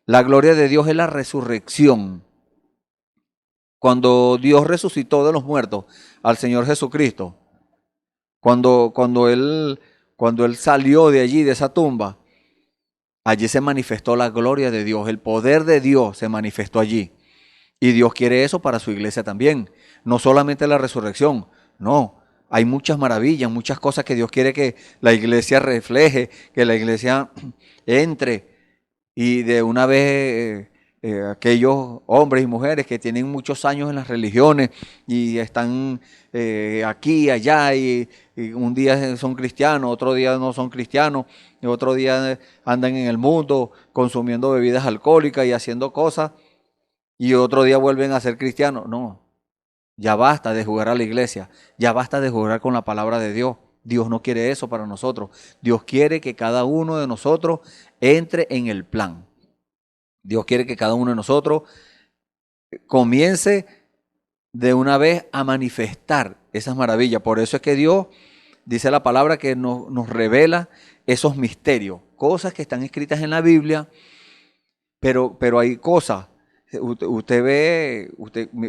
La gloria de Dios es la resurrección. Cuando Dios resucitó de los muertos al Señor Jesucristo, cuando Él salió de allí, de esa tumba, allí se manifestó la gloria de Dios, el poder de Dios se manifestó allí. Y Dios quiere eso para su iglesia también. No solamente la resurrección, no. Hay muchas maravillas, muchas cosas que Dios quiere que la iglesia refleje, que la iglesia entre. Y de una vez aquellos hombres y mujeres que tienen muchos años en las religiones y están aquí y allá y un día son cristianos, otro día no son cristianos, y otro día andan en el mundo consumiendo bebidas alcohólicas y haciendo cosas, y otro día vuelven a ser cristianos. No, ya basta de jugar a la iglesia, ya basta de jugar con la palabra de Dios. Dios no quiere eso para nosotros. Dios quiere que cada uno de nosotros entre en el plan. Dios quiere que cada uno de nosotros comience de una vez a manifestar esas maravillas. Por eso es que Dios, dice la palabra, que nos revela esos misterios, cosas que están escritas en la Biblia, pero hay cosas.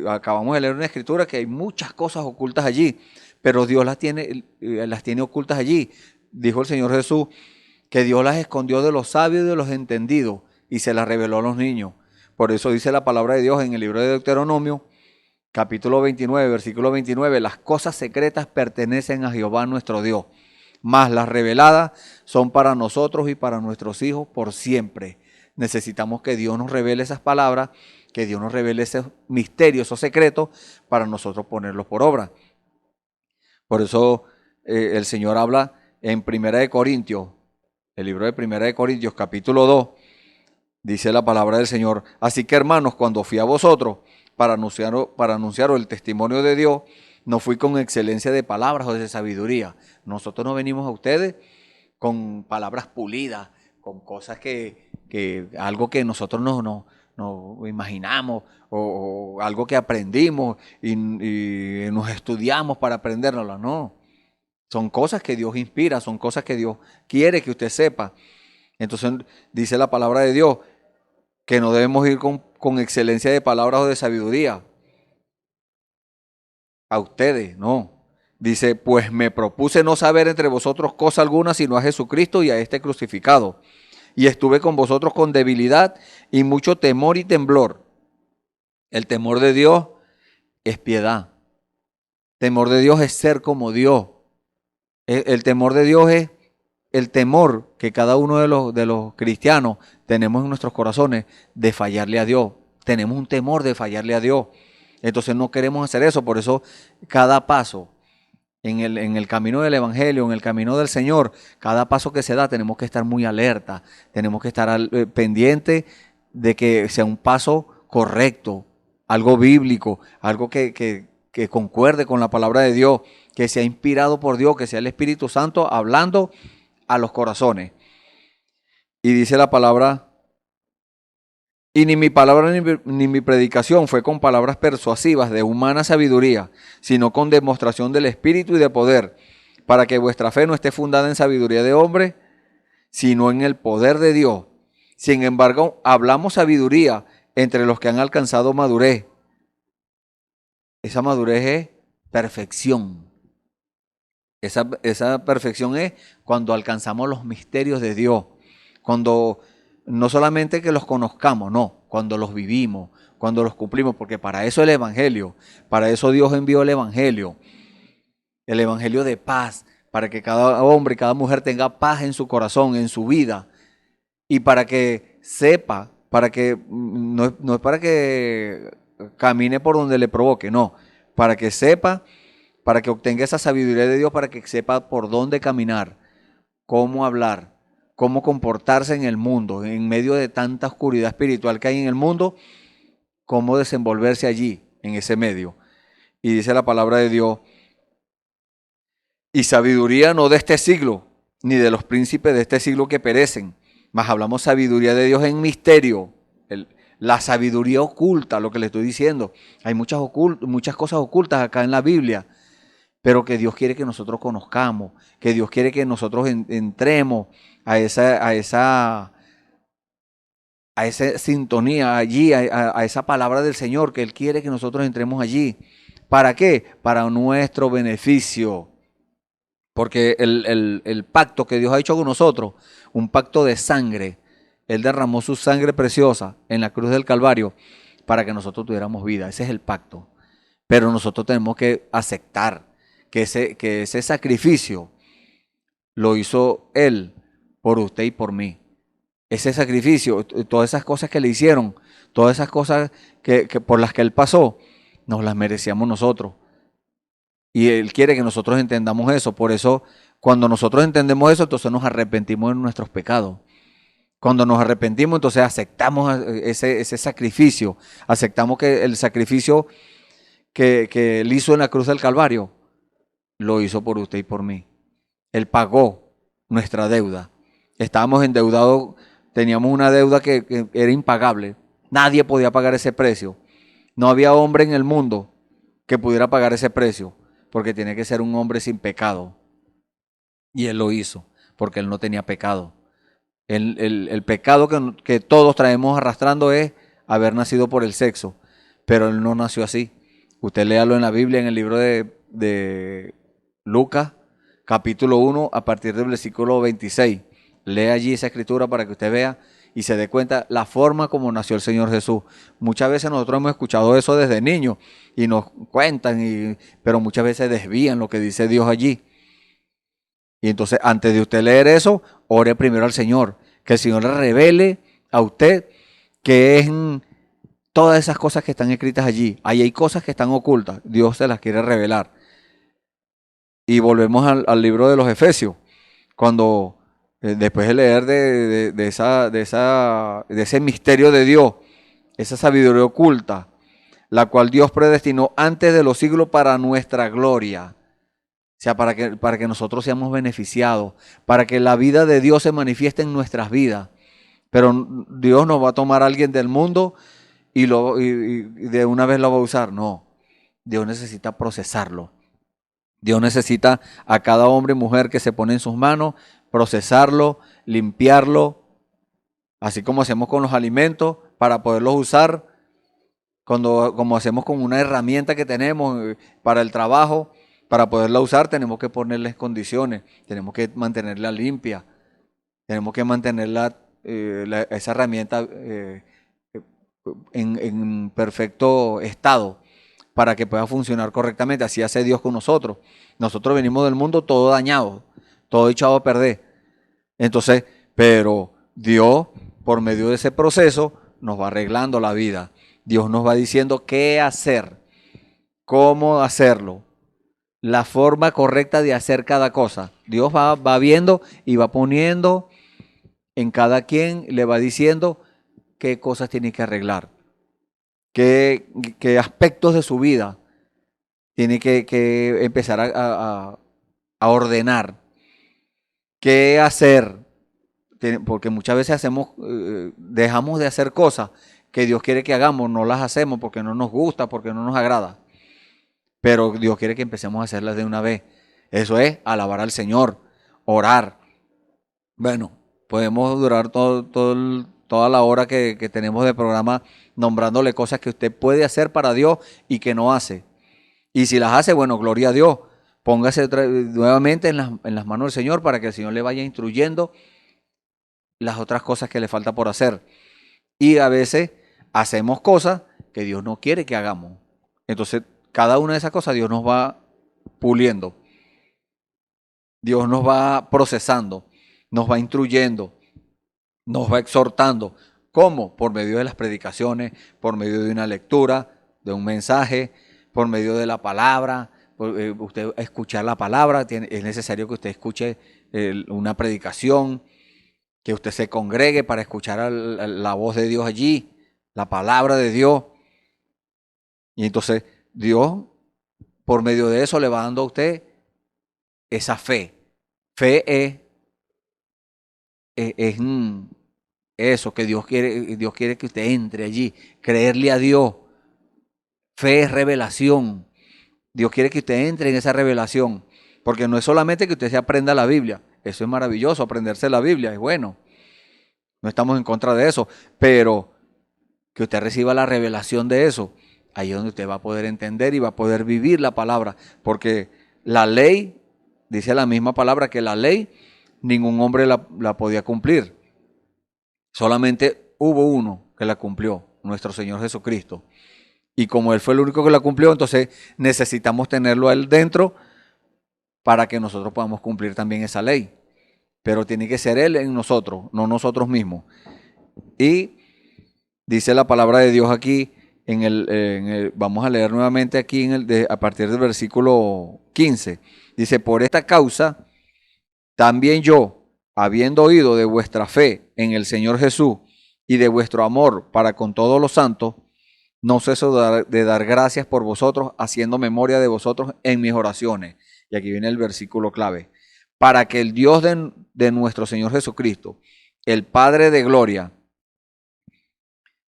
Acabamos de leer una escritura que hay muchas cosas ocultas allí, pero Dios las tiene ocultas allí. Dijo el Señor Jesús que Dios las escondió de los sabios y de los entendidos y se las reveló a los niños. Por eso dice la palabra de Dios en el libro de Deuteronomio, capítulo 29, versículo 29, las cosas secretas pertenecen a Jehová nuestro Dios, mas las reveladas son para nosotros y para nuestros hijos por siempre. Necesitamos que Dios nos revele esas palabras, que Dios nos revele esos misterios, esos secretos, para nosotros ponerlos por obra. Por eso el Señor habla en Primera de Corintios, el libro de Primera de Corintios, capítulo 2, dice la palabra del Señor: así que, hermanos, cuando fui a vosotros para anunciaros el testimonio de Dios, no fui con excelencia de palabras o de sabiduría. Nosotros no venimos a ustedes con palabras pulidas, con cosas algo que nosotros no imaginamos o algo que aprendimos y nos estudiamos para aprendérnoslo. No, son cosas que Dios inspira, son cosas que Dios quiere que usted sepa. Entonces dice la palabra de Dios que no debemos ir con excelencia de palabras o de sabiduría a ustedes, no. Dice: pues me propuse no saber entre vosotros cosa alguna sino a Jesucristo y a este crucificado. Y estuve con vosotros con debilidad y mucho temor y temblor. El temor de Dios es piedad. Temor de Dios es ser como Dios. El temor de Dios es el temor que cada uno de los cristianos tenemos en nuestros corazones de fallarle a Dios. Tenemos un temor de fallarle a Dios. Entonces no queremos hacer eso. Por eso cada paso en el camino del Evangelio, en el camino del Señor, cada paso que se da tenemos que estar muy alerta. Tenemos que estar pendientes de que sea un paso correcto, algo bíblico, algo que concuerde con la palabra de Dios, que sea inspirado por Dios, que sea el Espíritu Santo hablando a los corazones. Y dice la palabra: y ni mi palabra ni mi predicación fue con palabras persuasivas de humana sabiduría, sino con demostración del Espíritu y de poder, para que vuestra fe no esté fundada en sabiduría de hombre, sino en el poder de Dios. Sin embargo, hablamos sabiduría entre los que han alcanzado madurez. Esa madurez es perfección. Esa perfección es cuando alcanzamos los misterios de Dios. Cuando no solamente que los conozcamos, no, cuando los vivimos, cuando los cumplimos, porque para eso el Evangelio, para eso Dios envió el Evangelio de paz, para que cada hombre y cada mujer tenga paz en su corazón, en su vida, y para que sepa, para que no es para que camine por donde le provoque, no, para que sepa, para que obtenga esa sabiduría de Dios, para que sepa por dónde caminar, cómo hablar, cómo comportarse en el mundo, en medio de tanta oscuridad espiritual que hay en el mundo, cómo desenvolverse allí, en ese medio. Y dice la palabra de Dios: y sabiduría no de este siglo, ni de los príncipes de este siglo que perecen, mas hablamos sabiduría de Dios en misterio, la sabiduría oculta, lo que le estoy diciendo. Hay muchas cosas ocultas acá en la Biblia, pero que Dios quiere que nosotros conozcamos, que Dios quiere que nosotros entremos a esa sintonía allí, a esa palabra del Señor, que Él quiere que nosotros entremos allí. ¿Para qué? Para nuestro beneficio. Porque el pacto que Dios ha hecho con nosotros, un pacto de sangre, Él derramó su sangre preciosa en la cruz del Calvario para que nosotros tuviéramos vida. Ese es el pacto. Pero nosotros tenemos que aceptar que ese sacrificio lo hizo Él por usted y por mí. Ese sacrificio, todas esas cosas que le hicieron, todas esas cosas que por las que Él pasó, nos las merecíamos nosotros. Y Él quiere que nosotros entendamos eso. Por eso, cuando nosotros entendemos eso, entonces nos arrepentimos de nuestros pecados. Cuando nos arrepentimos, entonces aceptamos ese sacrificio. Aceptamos que el sacrificio que Él hizo en la cruz del Calvario, lo hizo por usted y por mí. Él pagó nuestra deuda. Estábamos endeudados, teníamos una deuda que era impagable. Nadie podía pagar ese precio. No había hombre en el mundo que pudiera pagar ese precio, porque tiene que ser un hombre sin pecado. Y Él lo hizo, porque Él no tenía pecado. El pecado que todos traemos arrastrando es haber nacido por el sexo, pero Él no nació así. Usted léalo en la Biblia, en el libro de Lucas, capítulo 1, a partir del versículo 26. Lea allí esa escritura para que usted vea y se dé cuenta la forma como nació el Señor Jesús. Muchas veces nosotros hemos escuchado eso desde niños y nos cuentan, pero muchas veces desvían lo que dice Dios allí. Y entonces, antes de usted leer eso, ore primero al Señor. Que el Señor le revele a usted que es todas esas cosas que están escritas allí. Ahí hay cosas que están ocultas. Dios se las quiere revelar. Y volvemos al libro de los Efesios. Cuando después de leer de ese misterio de Dios, esa sabiduría oculta, la cual Dios predestinó antes de los siglos para nuestra gloria. O sea, para que nosotros seamos beneficiados, para que la vida de Dios se manifieste en nuestras vidas. Pero Dios no va a tomar a alguien del mundo y de una vez lo va a usar. No, Dios necesita procesarlo. Dios necesita a cada hombre y mujer que se pone en sus manos, procesarlo, limpiarlo, así como hacemos con los alimentos para poderlos usar, como hacemos con una herramienta que tenemos para el trabajo. Para poderla usar tenemos que ponerles condiciones, tenemos que mantenerla limpia, tenemos que mantenerla, esa herramienta en perfecto estado para que pueda funcionar correctamente. Así hace Dios con nosotros. Nosotros venimos del mundo todo dañado, todo echado a perder. Entonces, pero Dios, por medio de ese proceso, nos va arreglando la vida. Dios nos va diciendo qué hacer, cómo hacerlo, la forma correcta de hacer cada cosa. Dios va viendo y va poniendo en cada quien, le va diciendo qué cosas tiene que arreglar, qué aspectos de su vida tiene que empezar a ordenar, qué hacer, porque muchas veces dejamos de hacer cosas que Dios quiere que hagamos, no las hacemos porque no nos gusta, porque no nos agrada. Pero Dios quiere que empecemos a hacerlas de una vez. Eso es alabar al Señor, orar. Bueno, podemos durar toda la hora que tenemos de programa nombrándole cosas que usted puede hacer para Dios y que no hace. Y si las hace, bueno, gloria a Dios. Póngase nuevamente en las manos del Señor para que el Señor le vaya instruyendo las otras cosas que le falta por hacer. Y a veces hacemos cosas que Dios no quiere que hagamos. Entonces, cada una de esas cosas Dios nos va puliendo. Dios nos va procesando, nos va instruyendo, nos va exhortando. ¿Cómo? Por medio de las predicaciones, por medio de una lectura, de un mensaje, por medio de la palabra. Usted escuchar la palabra, es necesario que usted escuche una predicación, que usted se congregue para escuchar la voz de Dios allí, la palabra de Dios. Y entonces Dios, por medio de eso, le va dando a usted esa fe. Fe es eso que Dios quiere que usted entre allí, creerle a Dios. Fe es revelación. Dios quiere que usted entre en esa revelación, porque no es solamente que usted se aprenda la Biblia. Eso es maravilloso, aprenderse la Biblia es bueno. No estamos en contra de eso, pero que usted reciba la revelación de eso. Ahí es donde usted va a poder entender y va a poder vivir la palabra, porque la ley, dice la misma palabra que la ley, ningún hombre la podía cumplir. Solamente hubo uno que la cumplió, nuestro Señor Jesucristo. Y como Él fue el único que la cumplió, entonces necesitamos tenerlo a Él dentro para que nosotros podamos cumplir también esa ley. Pero tiene que ser Él en nosotros, no nosotros mismos. Y dice la palabra de Dios aquí, vamos a leer nuevamente aquí a partir del versículo 15. Dice, por esta causa, también yo, habiendo oído de vuestra fe en el Señor Jesús y de vuestro amor para con todos los santos, no ceso de dar gracias por vosotros, haciendo memoria de vosotros en mis oraciones. Y aquí viene el versículo clave. Para que el Dios de nuestro Señor Jesucristo, el Padre de gloria,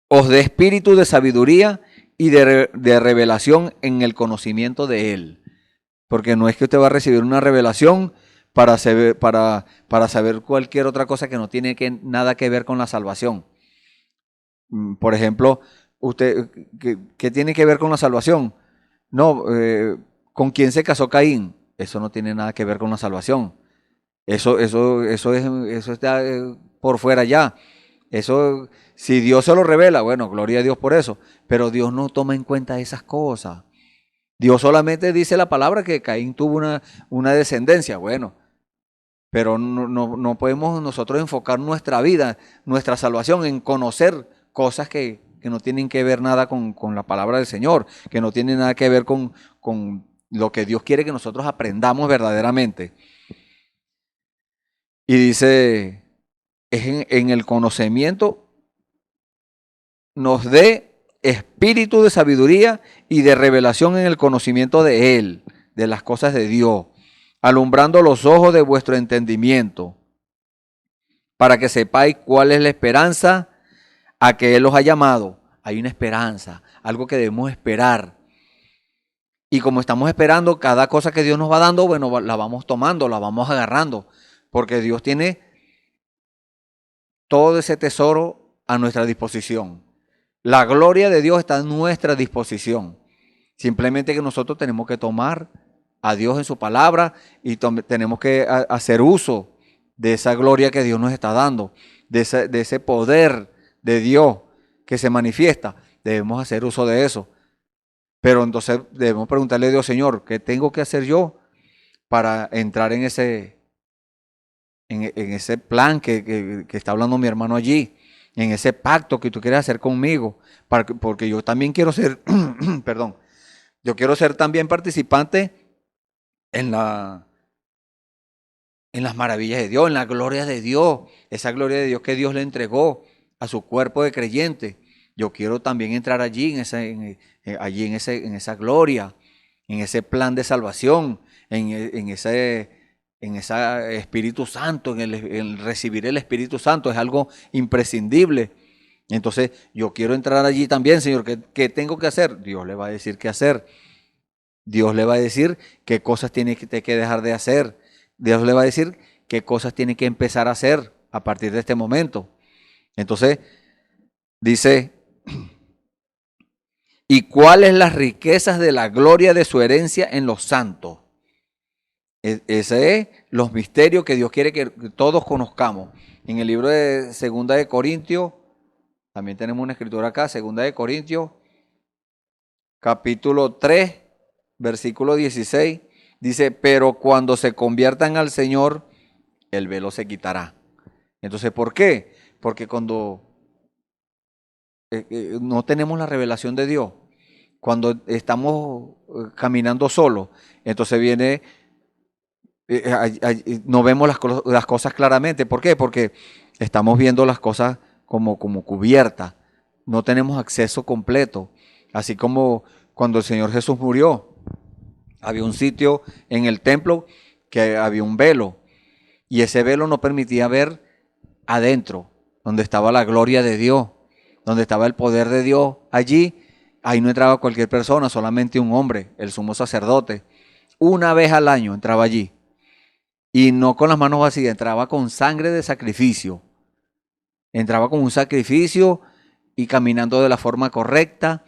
os dé espíritu de sabiduría y de revelación en el conocimiento de Él. Porque no es que usted va a recibir una revelación para saber cualquier otra cosa que no tiene nada que ver con la salvación. Por ejemplo, ¿qué tiene que ver con la salvación? No, ¿con quién se casó Caín? Eso no tiene nada que ver con la salvación. Eso está por fuera ya. Eso, si Dios se lo revela, bueno, gloria a Dios por eso. Pero Dios no toma en cuenta esas cosas. Dios solamente dice la palabra que Caín tuvo una descendencia. Bueno, Pero no podemos nosotros enfocar nuestra vida, nuestra salvación en conocer cosas que no tienen que ver nada con la palabra del Señor, que no tienen nada que ver con lo que Dios quiere que nosotros aprendamos verdaderamente. Y dice, es en el conocimiento nos dé espíritu de sabiduría y de revelación en el conocimiento de Él, de las cosas de Dios, alumbrando los ojos de vuestro entendimiento, para que sepáis cuál es la esperanza a que Él los ha llamado. Hay una esperanza, algo que debemos esperar. Y como estamos esperando cada cosa que Dios nos va dando, bueno, la vamos tomando, la vamos agarrando, porque Dios tiene todo ese tesoro a nuestra disposición. La gloria de Dios está a nuestra disposición. Simplemente que nosotros tenemos que tomar a Dios en su palabra y tenemos que hacer uso de esa gloria que Dios nos está dando, de ese poder de Dios que se manifiesta. Debemos hacer uso de eso. Pero entonces debemos preguntarle a Dios, Señor, ¿qué tengo que hacer yo para entrar en ese plan que está hablando mi hermano allí? En ese pacto que tú quieres hacer conmigo, porque yo también quiero ser, perdón, yo quiero ser también participante en las maravillas de Dios, en la gloria de Dios, esa gloria de Dios que Dios le entregó a su cuerpo de creyente. Yo quiero también entrar allí en esa gloria, en ese plan de salvación, en ese Espíritu Santo, en el recibir el Espíritu Santo, es algo imprescindible. Entonces, yo quiero entrar allí también, Señor. ¿Qué tengo que hacer? Dios le va a decir qué hacer. Dios le va a decir qué cosas tiene que dejar de hacer. Dios le va a decir qué cosas tiene que empezar a hacer a partir de este momento. Entonces, dice, ¿y cuáles las riquezas de la gloria de su herencia en los santos? Ese es los misterios que Dios quiere que todos conozcamos. En el libro de Segunda de Corintios, también tenemos una escritura acá, Segunda de Corintios, capítulo 3, versículo 16, dice, pero cuando se conviertan al Señor, el velo se quitará. Entonces, ¿por qué? Porque cuando no tenemos la revelación de Dios, cuando estamos caminando solos, entonces viene... no vemos las cosas claramente. ¿Por qué? Porque estamos viendo las cosas como cubiertas. No tenemos acceso completo. Así como cuando el Señor Jesús murió, había un sitio en el templo que había un velo. Y ese velo no permitía ver adentro, donde estaba la gloria de Dios, donde estaba el poder de Dios. Allí, ahí no entraba cualquier persona, solamente un hombre, el sumo sacerdote. Una vez al año entraba allí. Y no con las manos vacías, entraba con sangre de sacrificio. Entraba con un sacrificio y caminando de la forma correcta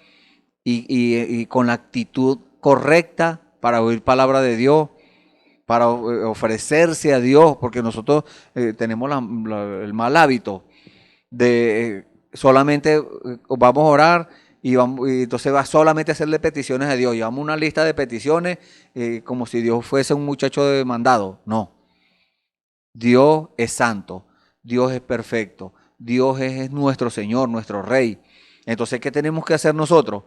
y con la actitud correcta para oír palabra de Dios, para ofrecerse a Dios, porque nosotros tenemos el mal hábito de solamente vamos a orar y entonces va solamente a hacerle peticiones a Dios. Llevamos una lista de peticiones como si Dios fuese un muchacho demandado. No. Dios es santo, Dios es perfecto, Dios es nuestro Señor, nuestro Rey. Entonces, ¿qué tenemos que hacer nosotros?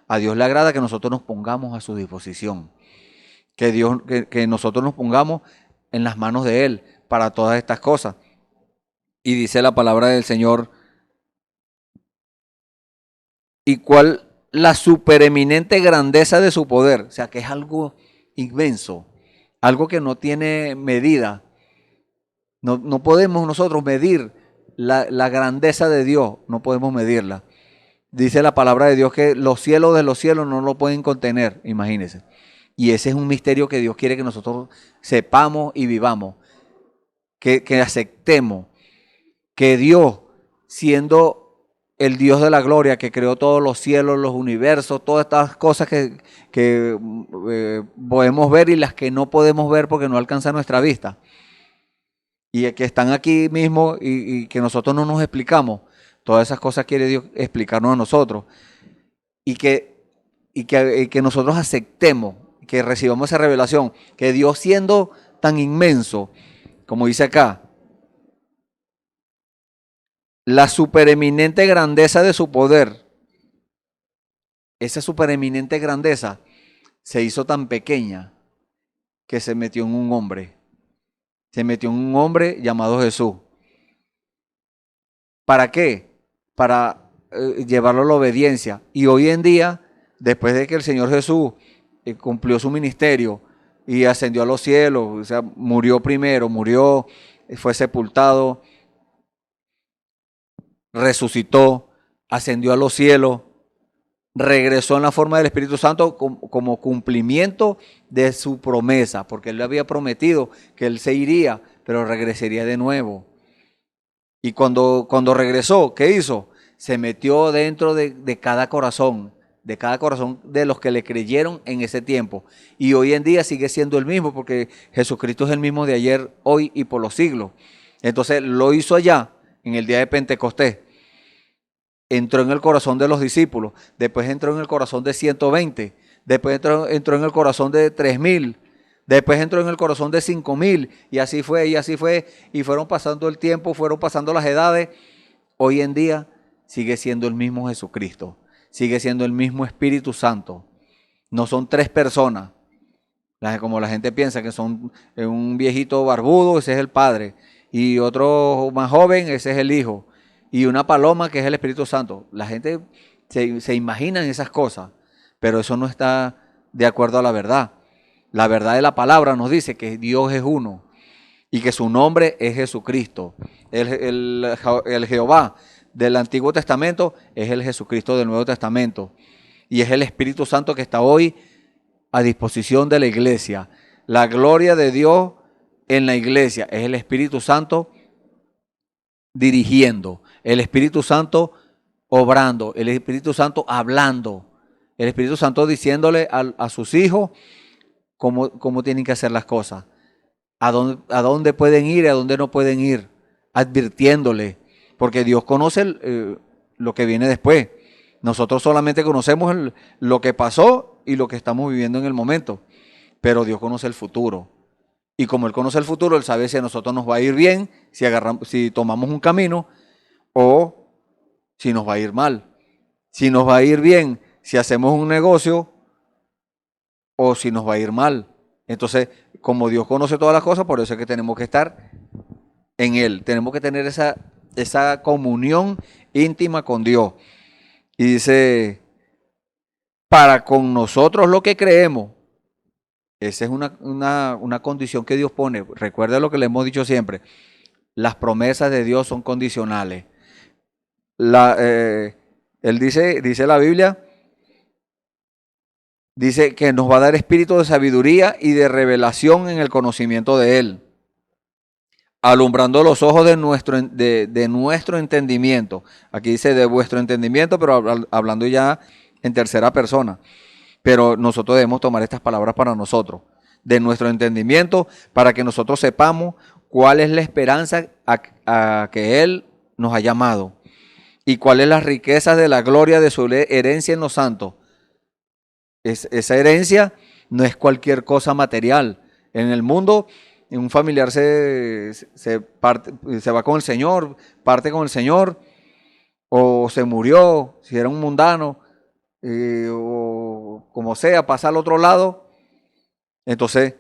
A Dios le agrada que nosotros nos pongamos a su disposición, que nosotros nos pongamos en las manos de Él para todas estas cosas. Y dice la palabra del Señor, ¿y cuál la supereminente grandeza de su poder? O sea, que es algo inmenso, algo que no tiene medida. No podemos nosotros medir la grandeza de Dios, no podemos medirla. Dice la palabra de Dios que los cielos de los cielos no lo pueden contener, imagínense. Y ese es un misterio que Dios quiere que nosotros sepamos y vivamos, que aceptemos que Dios, siendo el Dios de la gloria, que creó todos los cielos, los universos, todas estas cosas que podemos ver y las que no podemos ver porque no alcanza nuestra vista, y que están aquí mismo y que nosotros no nos explicamos, todas esas cosas quiere Dios explicarnos a nosotros, y que nosotros aceptemos, que recibamos esa revelación, que Dios siendo tan inmenso, como dice acá, la supereminente grandeza de su poder, esa supereminente grandeza se hizo tan pequeña que se metió en un hombre. Se metió en un hombre llamado Jesús. ¿Para qué? Para llevarlo a la obediencia. Y hoy en día, después de que el Señor Jesús cumplió su ministerio y ascendió a los cielos, o sea, murió primero, fue sepultado, resucitó, ascendió a los cielos, regresó en la forma del Espíritu Santo como cumplimiento de su promesa, porque Él le había prometido que Él se iría, pero regresaría de nuevo. Y cuando regresó, ¿qué hizo? Se metió dentro de cada corazón de los que le creyeron en ese tiempo. Y hoy en día sigue siendo el mismo, porque Jesucristo es el mismo de ayer, hoy y por los siglos. Entonces lo hizo allá, en el día de Pentecostés. Entró en el corazón de los discípulos, después entró en el corazón de 120, después entró en el corazón de 3000, después entró en el corazón de 5000, y así fue, y fueron pasando el tiempo, fueron pasando las edades. Hoy en día sigue siendo el mismo Jesucristo, sigue siendo el mismo Espíritu Santo. No son tres personas, como la gente piensa que son un viejito barbudo, ese es el Padre, y otro más joven, ese es el Hijo, y una paloma que es el Espíritu Santo. La gente se imagina en esas cosas, pero eso no está de acuerdo a la verdad. La verdad de la palabra nos dice que Dios es uno y que su nombre es Jesucristo. El Jehová del Antiguo Testamento es el Jesucristo del Nuevo Testamento, y es el Espíritu Santo que está hoy a disposición de la iglesia. La gloria de Dios en la iglesia es el Espíritu Santo dirigiendo, el Espíritu Santo obrando, el Espíritu Santo hablando, el Espíritu Santo diciéndole a sus hijos cómo tienen que hacer las cosas, a dónde pueden ir y a dónde no pueden ir, advirtiéndole, porque Dios conoce lo que viene después. Nosotros solamente conocemos lo que pasó y lo que estamos viviendo en el momento, pero Dios conoce el futuro. Y como Él conoce el futuro, Él sabe si a nosotros nos va a ir bien, si tomamos un camino, o si nos va a ir mal. Si nos va a ir bien, si hacemos un negocio, o si nos va a ir mal. Entonces, como Dios conoce todas las cosas, por eso es que tenemos que estar en Él. Tenemos que tener esa comunión íntima con Dios. Y dice, para con nosotros lo que creemos. Esa es una condición que Dios pone. Recuerda lo que le hemos dicho siempre. Las promesas de Dios son condicionales. Él dice la Biblia, dice que nos va a dar espíritu de sabiduría y de revelación en el conocimiento de Él, alumbrando los ojos de nuestro entendimiento. Aquí dice de vuestro entendimiento, pero hablando ya en tercera persona. Pero nosotros debemos tomar estas palabras para nosotros, de nuestro entendimiento, para que nosotros sepamos cuál es la esperanza a que Él nos ha llamado y cuáles las riquezas de la gloria de su herencia en los santos. Esa herencia no es cualquier cosa material. En el mundo, un familiar se va con el Señor, parte con el Señor, o se murió, si era un mundano, o como sea, pasa al otro lado. Entonces,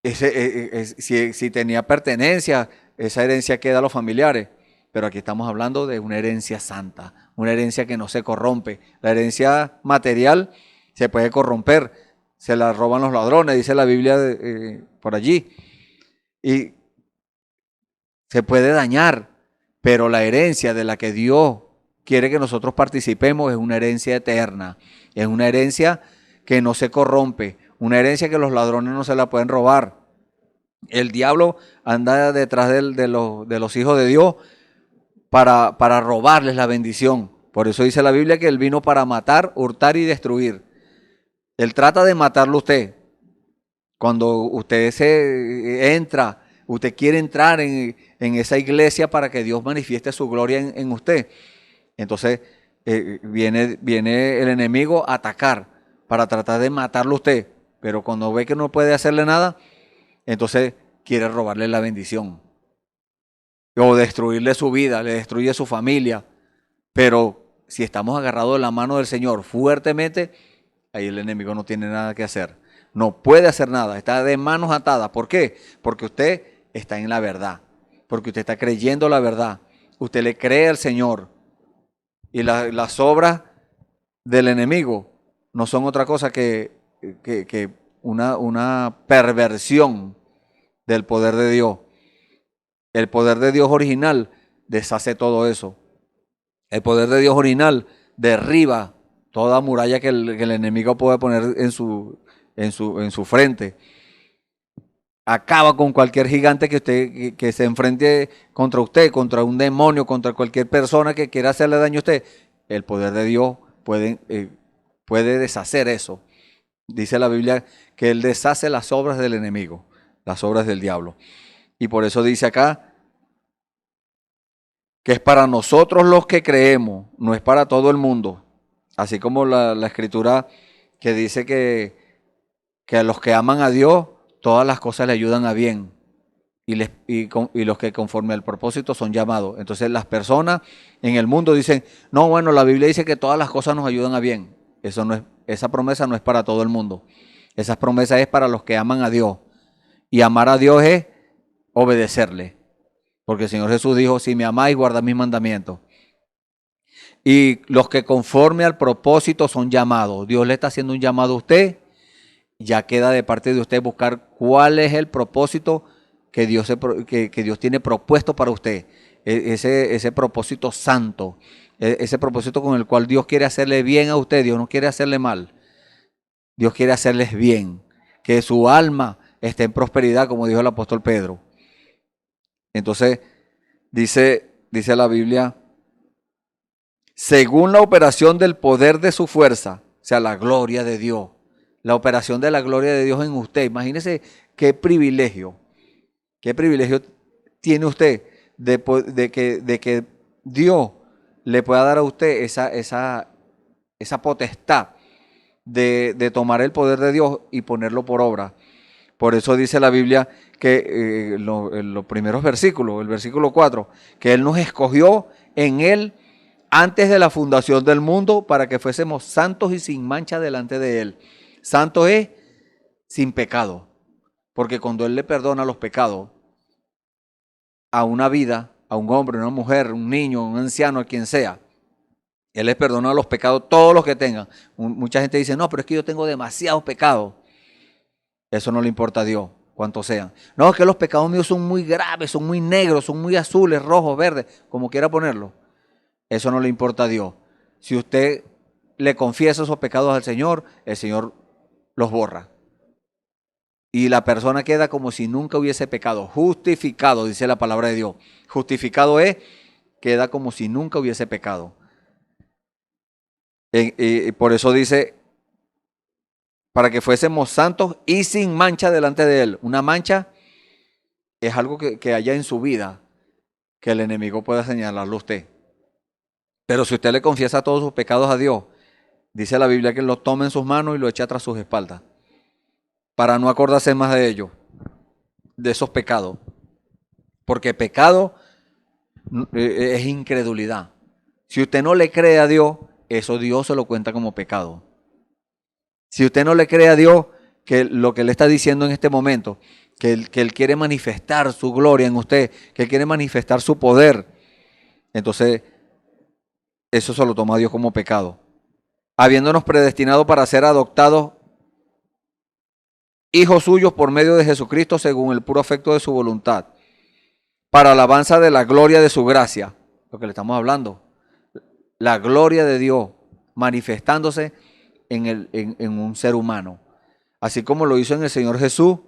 si tenía pertenencia, esa herencia queda a los familiares. Pero aquí estamos hablando de una herencia santa, una herencia que no se corrompe. La herencia material se puede corromper, se la roban los ladrones, dice la Biblia por allí, y se puede dañar, pero la herencia de la que Dios quiere que nosotros participemos es una herencia eterna, es una herencia que no se corrompe, una herencia que los ladrones no se la pueden robar. El diablo anda detrás de los hijos de Dios para robarles la bendición. Por eso dice la Biblia que Él vino para matar, hurtar y destruir. Él trata de matarlo a usted. Cuando usted usted quiere entrar en esa iglesia para que Dios manifieste su gloria en usted. Entonces viene el enemigo a atacar para tratar de matarlo a usted. Pero cuando ve que no puede hacerle nada, entonces quiere robarle la bendición o destruirle su vida, le destruye su familia. Pero si estamos agarrados de la mano del Señor fuertemente, ahí el enemigo no tiene nada que hacer. No puede hacer nada, está de manos atadas. ¿Por qué? Porque usted está en la verdad, porque usted está creyendo la verdad. Usted le cree al Señor. Y las obras del enemigo no son otra cosa que una perversión del poder de Dios. El poder de Dios original deshace todo eso. El poder de Dios original derriba toda muralla que el enemigo puede poner en su frente. Acaba con cualquier gigante que se enfrente contra usted, contra un demonio, contra cualquier persona que quiera hacerle daño a usted. El poder de Dios puede deshacer eso. Dice la Biblia que Él deshace las obras del enemigo, las obras del diablo. Y por eso dice acá que es para nosotros los que creemos, no es para todo el mundo. Así como la escritura que dice que a los que aman a Dios, todas las cosas le ayudan a bien. Y los que conforme al propósito son llamados. Entonces las personas en el mundo dicen, no, bueno, la Biblia dice que todas las cosas nos ayudan a bien. Esa promesa no es para todo el mundo. Esa promesa es para los que aman a Dios. Y amar a Dios es obedecerle. Porque el Señor Jesús dijo, si me amáis, guardad mis mandamientos. Y los que conforme al propósito son llamados. Dios le está haciendo un llamado a usted. Ya queda de parte de usted buscar cuál es el propósito que Dios tiene propuesto para usted. Ese propósito santo. Ese propósito con el cual Dios quiere hacerle bien a usted. Dios no quiere hacerle mal. Dios quiere hacerles bien. Que su alma esté en prosperidad, como dijo el apóstol Pedro. Entonces, dice la Biblia, según la operación del poder de su fuerza, o sea, la gloria de Dios, la operación de la gloria de Dios en usted. Imagínese qué privilegio tiene usted de que Dios le pueda dar a usted esa potestad de tomar el poder de Dios y ponerlo por obra. Por eso dice la Biblia que en los primeros versículos, el versículo 4, que Él nos escogió en Él antes de la fundación del mundo para que fuésemos santos y sin mancha delante de Él. Santo es sin pecado, porque cuando Él le perdona los pecados a una vida, a un hombre, a una mujer, un niño, un anciano, a quien sea, Él les perdona los pecados, todos los que tengan. Mucha gente dice, no, pero es que yo tengo demasiados pecados. Eso no le importa a Dios, cuantos sean. No, es que los pecados míos son muy graves, son muy negros, son muy azules, rojos, verdes, como quiera ponerlo. Eso no le importa a Dios. Si usted le confiesa esos pecados al Señor, el Señor los borra. Y la persona queda como si nunca hubiese pecado. Justificado, dice la palabra de Dios. Justificado queda como si nunca hubiese pecado. Y por eso dice, para que fuésemos santos y sin mancha delante de Él. Una mancha es algo que haya en su vida, que el enemigo pueda señalarlo a usted. Pero si usted le confiesa todos sus pecados a Dios, dice la Biblia que lo toma en sus manos y lo echa tras sus espaldas, para no acordarse más de ellos, de esos pecados. Porque pecado es incredulidad. Si usted no le cree a Dios, eso Dios se lo cuenta como pecado. Si usted no le cree a Dios, que lo que le está diciendo en este momento, que Él quiere manifestar su gloria en usted, que Él quiere manifestar su poder, entonces eso se lo toma Dios como pecado. Habiéndonos predestinado para ser adoptados hijos suyos por medio de Jesucristo según el puro afecto de su voluntad, para alabanza de la gloria de su gracia, lo que le estamos hablando, la gloria de Dios manifestándose en un ser humano, así como lo hizo en el Señor Jesús.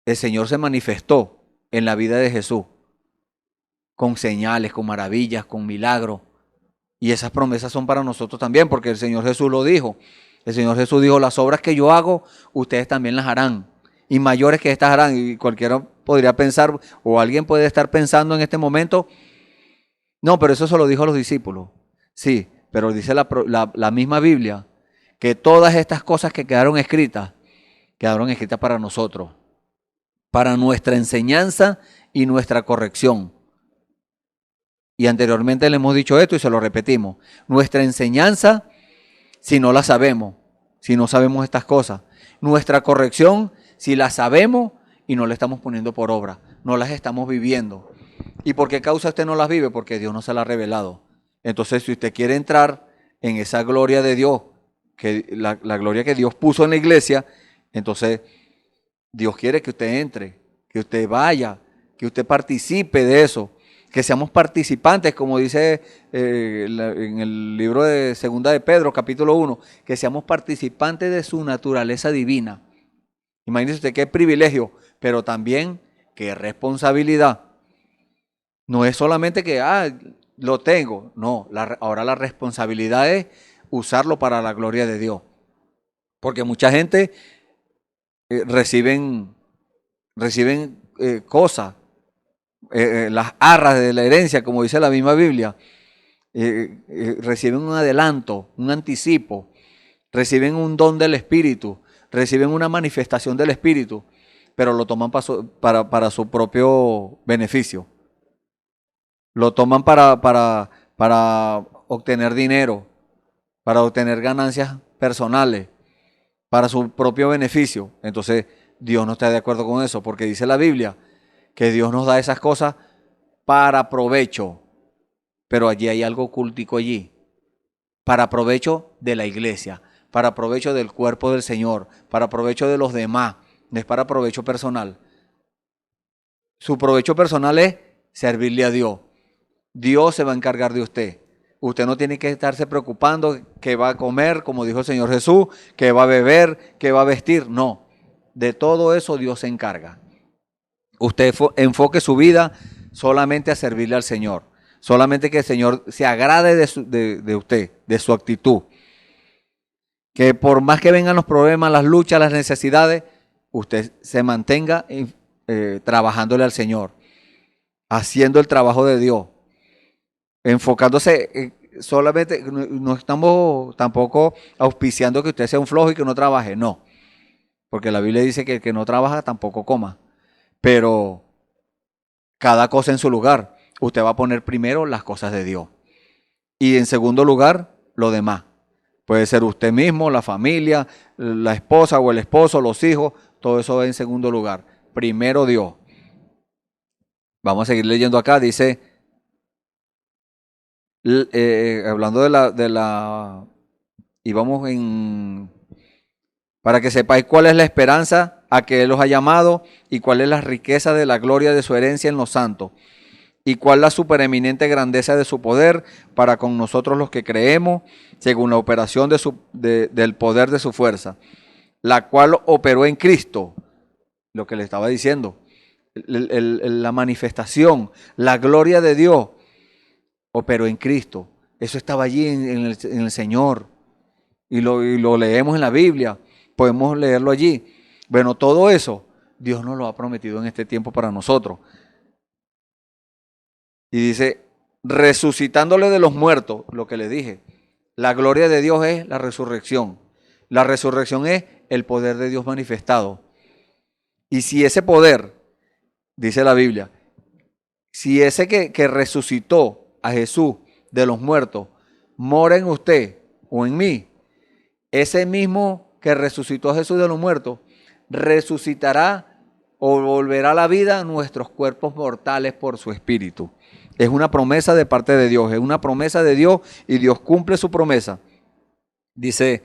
El Señor se manifestó en la vida de Jesús con señales, con maravillas, con milagros, y esas promesas son para nosotros también, porque el Señor Jesús lo dijo. El Señor Jesús dijo, las obras que yo hago, ustedes también las harán, y mayores que estas harán. Y cualquiera podría pensar, o alguien puede estar pensando en este momento, no, pero eso se lo dijo a los discípulos. Sí, pero dice la misma Biblia que todas estas cosas que quedaron escritas para nosotros. para nuestra enseñanza y nuestra corrección. Y anteriormente le hemos dicho esto y se lo repetimos. Nuestra enseñanza, si no la sabemos, si no sabemos estas cosas. Nuestra corrección, si la sabemos y no la estamos poniendo por obra, no las estamos viviendo. ¿Y por qué causa usted no las vive? Porque Dios no se las ha revelado. Entonces, si usted quiere entrar en esa gloria de Dios, que la gloria que Dios puso en la iglesia, entonces Dios quiere que usted entre, que usted vaya, que usted participe de eso, que seamos participantes, como dice en el libro de Segunda de Pedro, capítulo 1, que seamos participantes de su naturaleza divina. Imagínese usted qué privilegio, pero también qué responsabilidad. No es solamente que, lo tengo, no, ahora la responsabilidad es usarlo para la gloria de Dios. Porque mucha gente reciben cosas, las arras de la herencia, como dice la misma Biblia, reciben un adelanto, un anticipo, reciben un don del Espíritu, reciben una manifestación del Espíritu, pero lo toman para su propio beneficio. Lo toman para obtener dinero, para obtener ganancias personales, para su propio beneficio. Entonces, Dios no está de acuerdo con eso, porque dice la Biblia que Dios nos da esas cosas para provecho. Pero allí hay algo ocultico allí. Para provecho de la iglesia, para provecho del cuerpo del Señor, para provecho de los demás. No es para provecho personal. Su provecho personal es servirle a Dios. Dios se va a encargar de usted. Usted no tiene que estarse preocupando que va a comer, como dijo el Señor Jesús, que va a beber, que va a vestir. No, de todo eso Dios se encarga. Usted enfoque su vida solamente a servirle al Señor. Solamente que el Señor se agrade de usted, de su actitud. Que por más que vengan los problemas, las luchas, las necesidades, usted se mantenga trabajándole al Señor, haciendo el trabajo de Dios. Enfocándose solamente, no estamos tampoco auspiciando que usted sea un flojo y que no trabaje, no. Porque la Biblia dice que el que no trabaja tampoco coma. Pero cada cosa en su lugar. Usted va a poner primero las cosas de Dios. Y en segundo lugar, lo demás. Puede ser usted mismo, la familia, la esposa o el esposo, los hijos, todo eso va en segundo lugar. Primero Dios. Vamos a seguir leyendo acá, dice... hablando y vamos para que sepáis cuál es la esperanza a que Él los ha llamado y cuál es la riqueza de la gloria de su herencia en los santos y cuál la supereminente grandeza de su poder para con nosotros los que creemos según la operación del poder de su fuerza, la cual operó en Cristo, lo que le estaba diciendo, la manifestación, la gloria de Dios operó en Cristo. Eso estaba allí en el Señor. Y lo leemos en la Biblia. Podemos leerlo allí. Bueno, todo eso Dios nos lo ha prometido en este tiempo para nosotros. Y dice, resucitándole de los muertos, lo que le dije. La gloria de Dios es la resurrección. La resurrección es el poder de Dios manifestado. Y si ese poder, dice la Biblia, si ese que resucitó a Jesús de los muertos mora en usted o en mí, ese mismo que resucitó a Jesús de los muertos resucitará o volverá a la vida nuestros cuerpos mortales por su Espíritu. Es una promesa de parte de Dios, es una promesa de Dios y Dios cumple su promesa. Dice,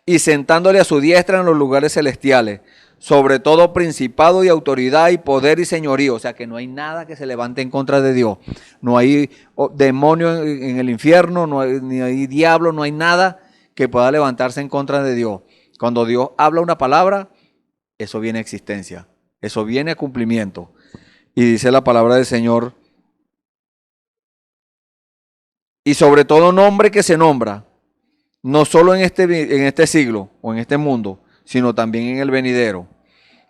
y sentándole a su diestra en los lugares celestiales, sobre todo principado y autoridad y poder y señorío. O sea que no hay nada que se levante en contra de Dios. No hay demonio en el infierno, ni hay diablo, no hay nada que pueda levantarse en contra de Dios. Cuando Dios habla una palabra, eso viene a existencia. Eso viene a cumplimiento. Y dice la palabra del Señor, y sobre todo nombre que se nombra, no solo en este siglo o en este mundo, sino también en el venidero.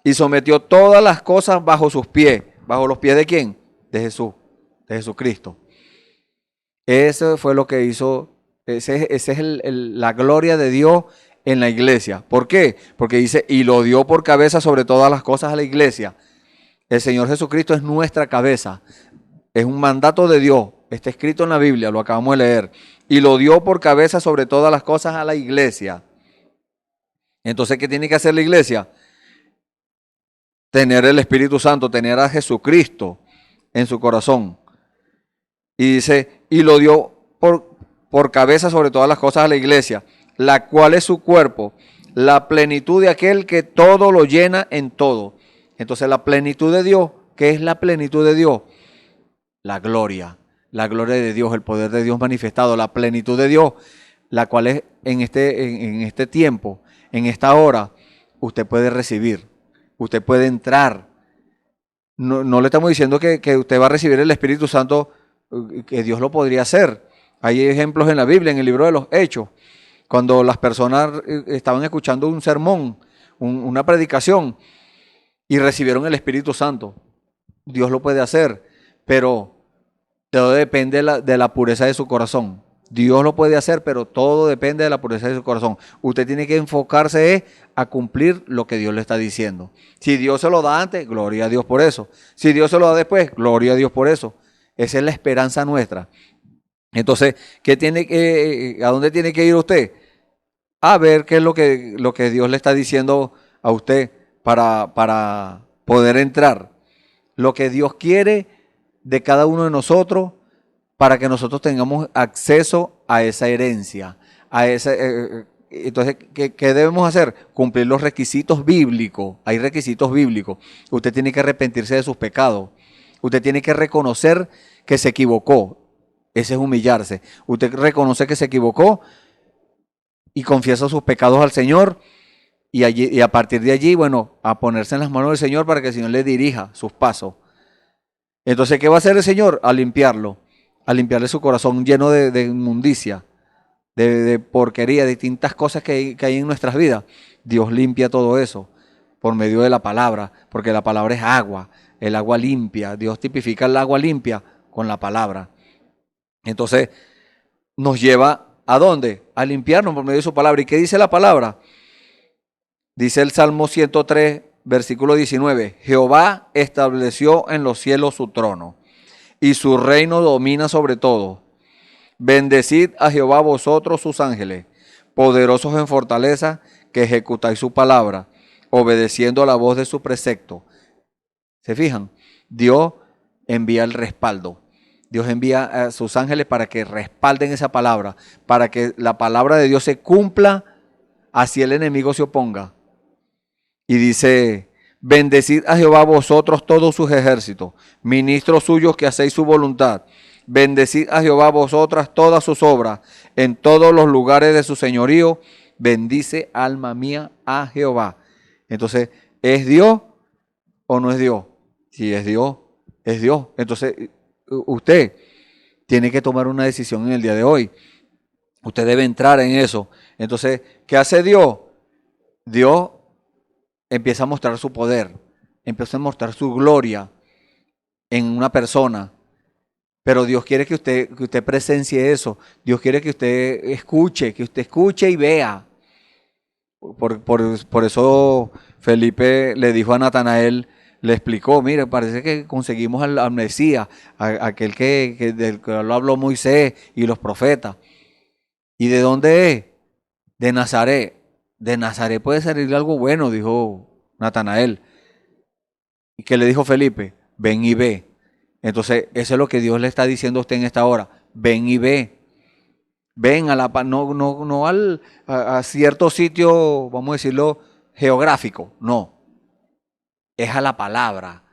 Y sometió todas las cosas bajo sus pies. ¿Bajo los pies de quién? De Jesús, de Jesucristo. Eso fue lo que hizo, ese es la gloria de Dios en la iglesia. ¿Por qué? Porque dice, y lo dio por cabeza sobre todas las cosas a la iglesia. El Señor Jesucristo es nuestra cabeza. Es un mandato de Dios. Está escrito en la Biblia, lo acabamos de leer. Y lo dio por cabeza sobre todas las cosas a la iglesia. Entonces, ¿qué tiene que hacer la iglesia? Tener el Espíritu Santo, tener a Jesucristo en su corazón. Y dice, y lo dio por cabeza sobre todas las cosas a la iglesia, la cual es su cuerpo, la plenitud de aquel que todo lo llena en todo. Entonces la plenitud de Dios, ¿qué es la plenitud de Dios? La gloria de Dios, el poder de Dios manifestado, la plenitud de Dios, la cual es en este tiempo, en esta hora, usted puede recibir, usted puede entrar. No le estamos diciendo que usted va a recibir el Espíritu Santo, que Dios lo podría hacer. Hay ejemplos en la Biblia, en el libro de los Hechos, cuando las personas estaban escuchando un sermón, una predicación, y recibieron el Espíritu Santo. Dios lo puede hacer, pero todo depende de la pureza de su corazón. Dios lo puede hacer, pero todo depende de la pureza de su corazón. Usted tiene que enfocarse a cumplir lo que Dios le está diciendo. Si Dios se lo da antes, gloria a Dios por eso. Si Dios se lo da después, gloria a Dios por eso. Esa es la esperanza nuestra. Entonces, ¿a dónde tiene que ir usted? A ver qué es lo que Dios le está diciendo a usted para poder entrar. Lo que Dios quiere de cada uno de nosotros para que nosotros tengamos acceso a esa herencia. Entonces, ¿qué debemos hacer? Cumplir los requisitos bíblicos. Hay requisitos bíblicos. Usted tiene que arrepentirse de sus pecados. Usted tiene que reconocer que se equivocó. Ese es humillarse. Usted reconoce que se equivocó y confiesa sus pecados al Señor. Y a partir de allí, bueno, a ponerse en las manos del Señor para que el Señor le dirija sus pasos. Entonces, ¿qué va a hacer el Señor? A limpiarlo. A limpiarle su corazón lleno de inmundicia, de porquería, de distintas cosas que hay en nuestras vidas. Dios limpia todo eso por medio de la palabra, porque la palabra es agua, el agua limpia. Dios tipifica el agua limpia con la palabra. Entonces, nos lleva ¿a dónde? A limpiarnos por medio de su palabra. ¿Y qué dice la palabra? Dice el Salmo 103, versículo 19. Jehová estableció en los cielos su trono, y su reino domina sobre todo. Bendecid a Jehová vosotros sus ángeles, poderosos en fortaleza, que ejecutáis su palabra, obedeciendo a la voz de su precepto. ¿Se fijan? Dios envía el respaldo. Dios envía a sus ángeles para que respalden esa palabra, para que la palabra de Dios se cumpla, así el enemigo se oponga. Y dice, bendecid a Jehová vosotros todos sus ejércitos, ministros suyos que hacéis su voluntad. Bendecid a Jehová vosotras todas sus obras, en todos los lugares de su señorío. Bendice, alma mía, a Jehová. Entonces, ¿es Dios o no es Dios? Si es Dios, es Dios. Entonces, usted tiene que tomar una decisión en el día de hoy. Usted debe entrar en eso. Entonces, ¿qué hace Dios? Dios empieza a mostrar su poder, empieza a mostrar su gloria en una persona. Pero Dios quiere que usted presencie eso. Dios quiere que usted escuche y vea. Por eso Felipe le dijo a Natanael, le explicó, mire, parece que conseguimos al Mesías, aquel del que lo habló Moisés y los profetas. ¿Y de dónde es? De Nazaret. De Nazaret puede salir algo bueno, dijo Natanael. ¿Y qué le dijo Felipe? Ven y ve. Entonces, eso es lo que Dios le está diciendo a usted en esta hora. Ven y ve. Ven no a cierto sitio, vamos a decirlo, geográfico. No. Es a la palabra.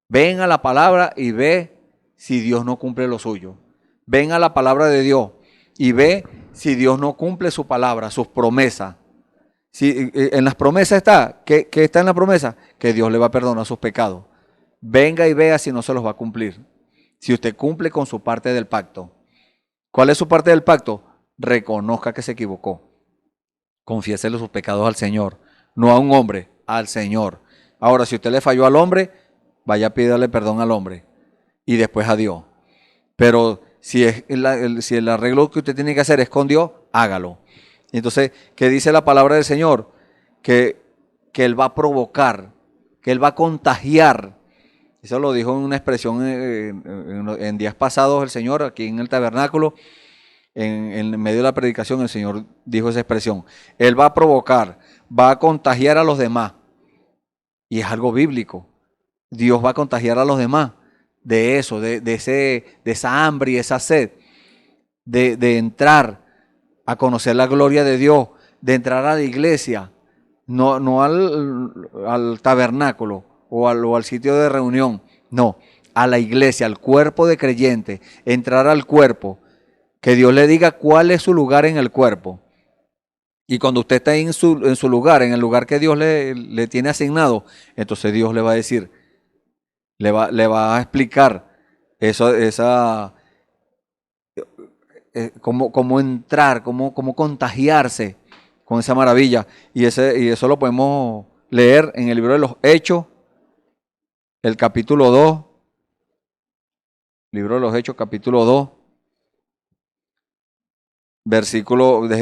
Ven a la palabra y ve si Dios no cumple lo suyo. Ven a la palabra de Dios y ve si Dios no cumple su palabra, sus promesas. Si en las promesas está, ¿qué está en la promesa? Que Dios le va a perdonar sus pecados. Venga y vea si no se los va a cumplir. Si usted cumple con su parte del pacto. ¿Cuál es su parte del pacto? Reconozca que se equivocó. Confiésele sus pecados al Señor. No a un hombre, al Señor. Ahora, si usted le falló al hombre, vaya a pedirle perdón al hombre. Y después a Dios. Pero si el arreglo que usted tiene que hacer es con Dios, hágalo. Entonces, ¿qué dice la palabra del Señor? Que Él va a provocar, que Él va a contagiar Eso lo dijo en una expresión en días pasados el Señor, aquí en el tabernáculo, en medio de la predicación, el Señor dijo esa expresión. Él va a provocar, va a contagiar a los demás. Y es algo bíblico. Dios va a contagiar a los demás de eso, de esa hambre y esa sed, de entrar a conocer la gloria de Dios, de entrar a la iglesia, no al tabernáculo o al sitio de reunión, no, a la iglesia, al cuerpo de creyentes, entrar al cuerpo, que Dios le diga cuál es su lugar en el cuerpo. Y cuando usted está en su lugar, en el lugar que Dios le tiene asignado, entonces Dios le va a decir, le va a explicar cómo entrar, cómo contagiarse con esa maravilla. Y eso lo podemos leer en el libro de los Hechos, el capítulo 2. Libro de los Hechos, capítulo 2.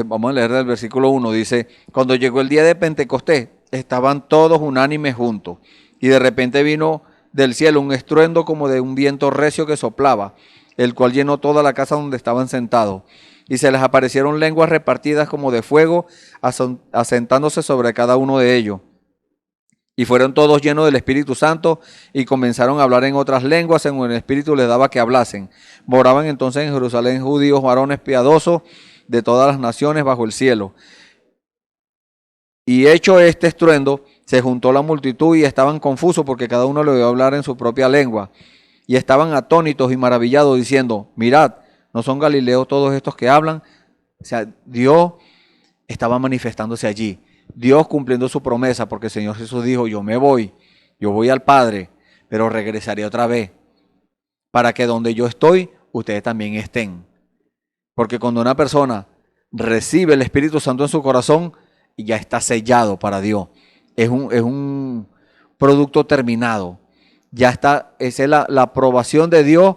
Vamos a leer del versículo 1, dice: cuando llegó el día de Pentecostés, estaban todos unánimes juntos, y de repente vino del cielo un estruendo como de un viento recio que soplaba, el cual llenó toda la casa donde estaban sentados, y se les aparecieron lenguas repartidas como de fuego, asentándose sobre cada uno de ellos. Y fueron todos llenos del Espíritu Santo y comenzaron a hablar en otras lenguas, según el Espíritu les daba que hablasen. Moraban entonces en Jerusalén judíos, varones piadosos de todas las naciones bajo el cielo. Y hecho este estruendo, se juntó la multitud y estaban confusos porque cada uno le oyó hablar en su propia lengua. Y estaban atónitos y maravillados diciendo: mirad, ¿no son galileos todos estos que hablan? O sea, Dios estaba manifestándose allí. Dios cumpliendo su promesa, porque el Señor Jesús dijo: yo voy al Padre, pero regresaré otra vez, para que donde yo estoy, ustedes también estén. Porque cuando una persona recibe el Espíritu Santo en su corazón, ya está sellado para Dios. Es un producto terminado. Ya está, esa es la aprobación de Dios,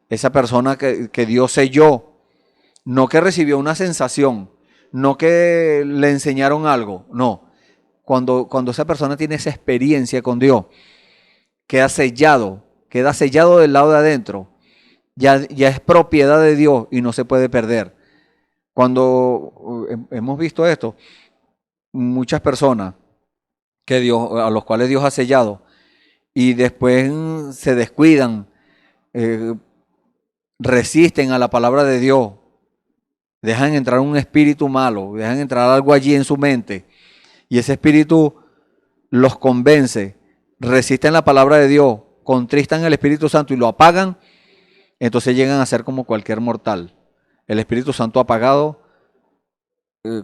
esa persona que Dios selló. No que recibió una sensación, no que le enseñaron algo, no. Cuando esa persona tiene esa experiencia con Dios, queda sellado del lado de adentro. Ya es propiedad de Dios y no se puede perder. Cuando hemos visto esto, muchas personas a los cuales Dios ha sellado y después se descuidan, resisten a la palabra de Dios, dejan entrar un espíritu malo, dejan entrar algo allí en su mente y ese espíritu los convence, resisten la palabra de Dios, contristan el Espíritu Santo y lo apagan. Entonces llegan a ser como cualquier mortal. El Espíritu Santo apagado,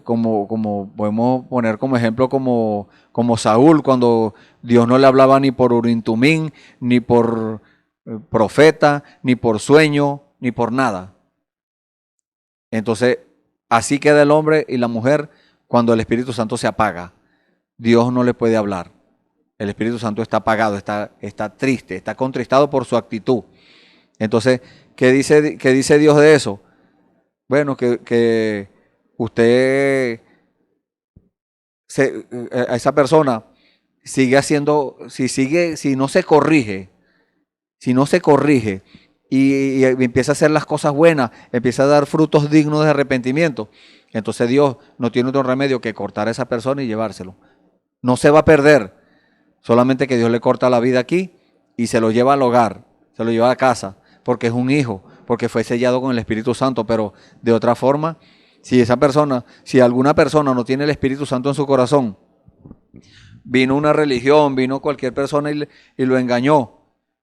como podemos poner como ejemplo, como Saúl, cuando Dios no le hablaba ni por Urim Tumim, ni por profeta, ni por sueño, ni por nada. Entonces, así queda el hombre y la mujer cuando el Espíritu Santo se apaga. Dios no le puede hablar. El Espíritu Santo está apagado, está triste, está contristado por su actitud. Entonces, ¿qué dice Dios de eso? Bueno, que usted, a esa persona, sigue haciendo, si no se corrige y empieza a hacer las cosas buenas, empieza a dar frutos dignos de arrepentimiento, entonces Dios no tiene otro remedio que cortar a esa persona y llevárselo. No se va a perder, solamente que Dios le corta la vida aquí y se lo lleva al hogar, se lo lleva a casa, porque es un hijo, porque fue sellado con el Espíritu Santo. Pero de otra forma, si alguna persona no tiene el Espíritu Santo en su corazón, vino una religión, vino cualquier persona y lo engañó,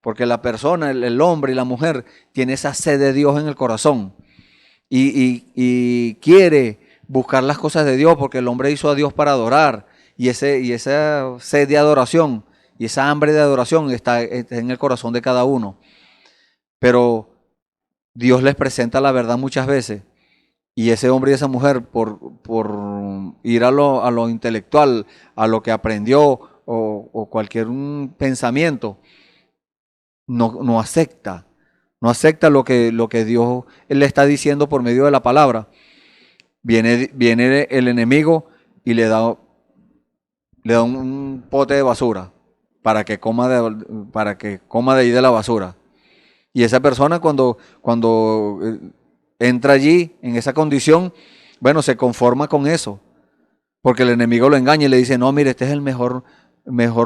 porque la persona, el hombre y la mujer, tiene esa sed de Dios en el corazón y quiere buscar las cosas de Dios, porque el hombre hizo a Dios para adorar, y esa sed de adoración y esa hambre de adoración está en el corazón de cada uno. Pero Dios les presenta la verdad muchas veces y ese hombre y esa mujer por ir a lo intelectual, a lo que aprendió o cualquier pensamiento, no acepta lo que Dios le está diciendo por medio de la palabra. Viene el enemigo y le da un pote de basura para que coma de ahí de la basura. Y esa persona cuando entra allí en esa condición, bueno, se conforma con eso, porque el enemigo lo engaña y le dice, no, mire, este es el mejor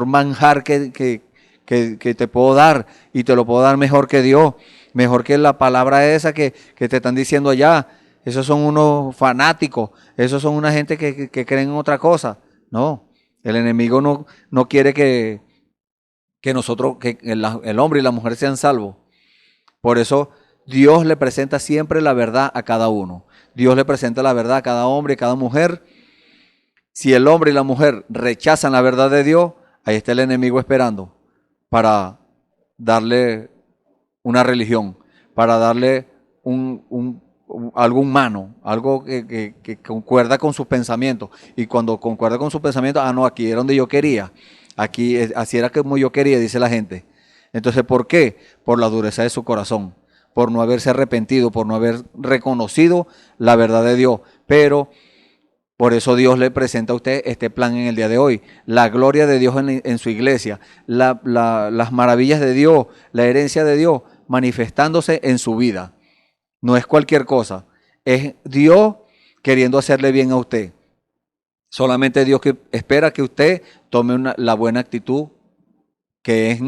manjar que te puedo dar, y te lo puedo dar mejor que Dios, mejor que la palabra esa que te están diciendo allá. Esos son unos fanáticos, esos son una gente que creen en otra cosa. No, el enemigo no quiere que nosotros, que el hombre y la mujer sean salvos. Por eso Dios le presenta siempre la verdad a cada uno. Dios le presenta la verdad a cada hombre y cada mujer. Si el hombre y la mujer rechazan la verdad de Dios, ahí está el enemigo esperando para darle una religión, para darle algo humano, algo que concuerda con sus pensamientos. Y cuando concuerda con sus pensamientos, no, aquí era donde yo quería, aquí así era como yo quería, dice la gente. Entonces, ¿por qué? Por la dureza de su corazón, por no haberse arrepentido, por no haber reconocido la verdad de Dios. Pero por eso Dios le presenta a usted este plan en el día de hoy. La gloria de Dios en su iglesia, las maravillas de Dios, la herencia de Dios manifestándose en su vida. No es cualquier cosa, es Dios queriendo hacerle bien a usted. Solamente Dios que espera que usted tome la buena actitud, que es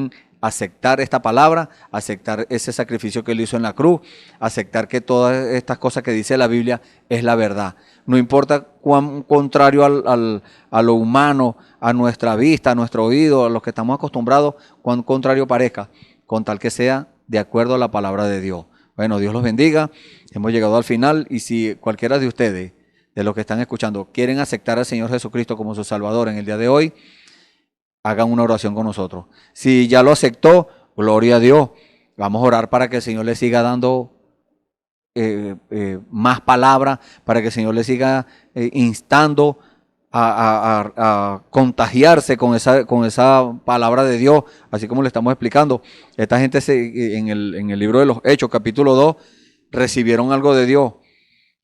aceptar esta palabra, aceptar ese sacrificio que él hizo en la cruz, aceptar que todas estas cosas que dice la Biblia es la verdad. No importa cuán contrario a lo humano, a nuestra vista, a nuestro oído, a los que estamos acostumbrados, cuán contrario parezca, con tal que sea de acuerdo a la palabra de Dios. Bueno, Dios los bendiga. Hemos llegado al final, y si cualquiera de ustedes, de los que están escuchando, quieren aceptar al Señor Jesucristo como su Salvador en el día de hoy, hagan una oración con nosotros. Si ya lo aceptó, gloria a Dios. Vamos a orar para que el Señor le siga dando más palabras, para que el Señor le siga instando a contagiarse con esa palabra de Dios, así como le estamos explicando. Esta gente en el libro de los Hechos, capítulo 2, recibieron algo de Dios.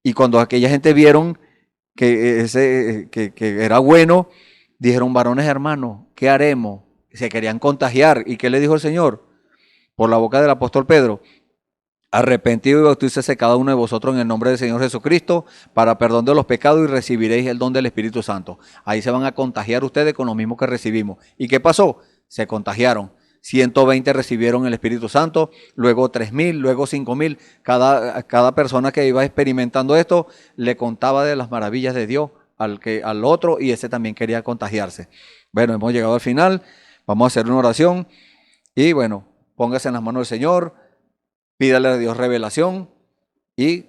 Y cuando aquella gente vieron que era bueno, dijeron, varones hermanos, ¿qué haremos? Se querían contagiar. ¿Y qué le dijo el Señor? Por la boca del apóstol Pedro: arrepentido y bautícese cada uno de vosotros en el nombre del Señor Jesucristo para perdón de los pecados, y recibiréis el don del Espíritu Santo. Ahí se van a contagiar ustedes con lo mismo que recibimos. ¿Y qué pasó? Se contagiaron. 120 recibieron el Espíritu Santo, luego 3,000, luego 5,000. Cada persona que iba experimentando esto le contaba de las maravillas de Dios al otro, y ese también quería contagiarse. Bueno, hemos llegado al final. Vamos a hacer una oración y bueno, póngase en las manos del Señor, pídale a Dios revelación y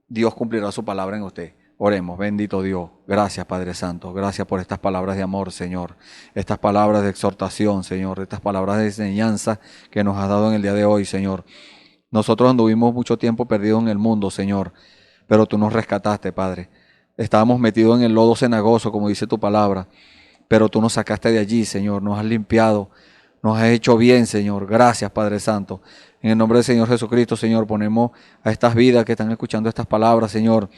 Dios cumplirá su palabra en usted. Oremos. Bendito Dios, gracias Padre Santo, gracias por estas palabras de amor, Señor, estas palabras de exhortación, Señor, estas palabras de enseñanza que nos has dado en el día de hoy, Señor. Nosotros anduvimos mucho tiempo perdidos en el mundo, Señor, pero tú nos rescataste, Padre. Estábamos metidos en el lodo cenagoso, como dice tu palabra, pero tú nos sacaste de allí, Señor, nos has limpiado, nos has hecho bien, Señor. Gracias, Padre Santo. En el nombre del Señor Jesucristo, Señor, ponemos a estas vidas que están escuchando estas palabras, Señor,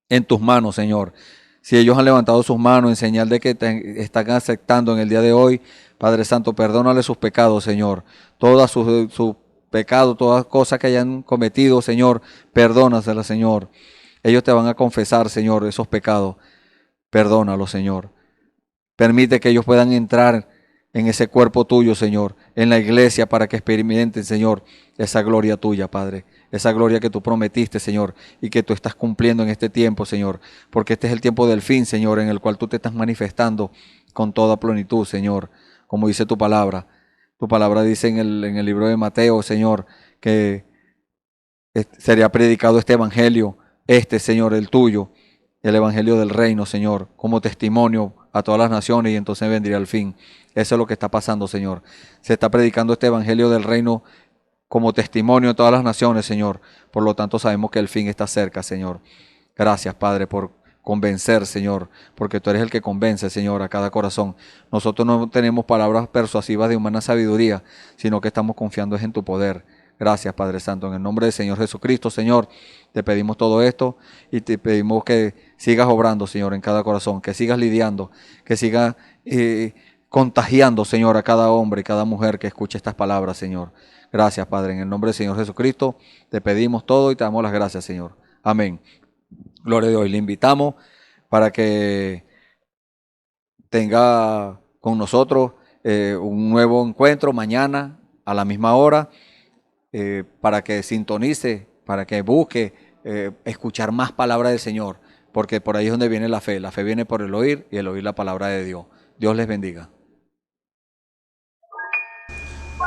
en tus manos, Señor. Si ellos han levantado sus manos en señal de que te están aceptando en el día de hoy, Padre Santo, perdónale sus pecados, Señor. Todas sus pecados, todas cosas que hayan cometido, Señor, perdónaselas, Señor. Ellos te van a confesar, Señor, esos pecados. Perdónalos, Señor. Permite que ellos puedan entrar en ese cuerpo tuyo, Señor, en la iglesia, para que experimenten, Señor, esa gloria tuya, Padre. Esa gloria que tú prometiste, Señor, y que tú estás cumpliendo en este tiempo, Señor. Porque este es el tiempo del fin, Señor, en el cual tú te estás manifestando con toda plenitud, Señor, como dice tu palabra. Tu palabra dice en el libro de Mateo, Señor, que sería predicado este evangelio, Señor, el tuyo, el evangelio del reino, Señor, como testimonio a todas las naciones, y entonces vendría el fin. Eso es lo que está pasando, Señor. Se está predicando este evangelio del reino como testimonio a todas las naciones, Señor. Por lo tanto, sabemos que el fin está cerca, Señor. Gracias, Padre, por convencer, Señor, porque tú eres el que convence, Señor, a cada corazón. Nosotros no tenemos palabras persuasivas de humana sabiduría, sino que estamos confiando en tu poder. Gracias, Padre Santo. En el nombre del Señor Jesucristo, Señor, te pedimos todo esto y te pedimos que sigas obrando, Señor, en cada corazón, que sigas lidiando, que sigas contagiando, Señor, a cada hombre y cada mujer que escuche estas palabras, Señor. Gracias, Padre. En el nombre del Señor Jesucristo te pedimos todo y te damos las gracias, Señor. Amén. Gloria a Dios. Y le invitamos para que tenga con nosotros un nuevo encuentro mañana a la misma hora, para que sintonice, para que busque escuchar más palabra del Señor, porque por ahí es donde viene la fe. La fe viene por el oír y el oír la palabra de Dios. Dios les bendiga.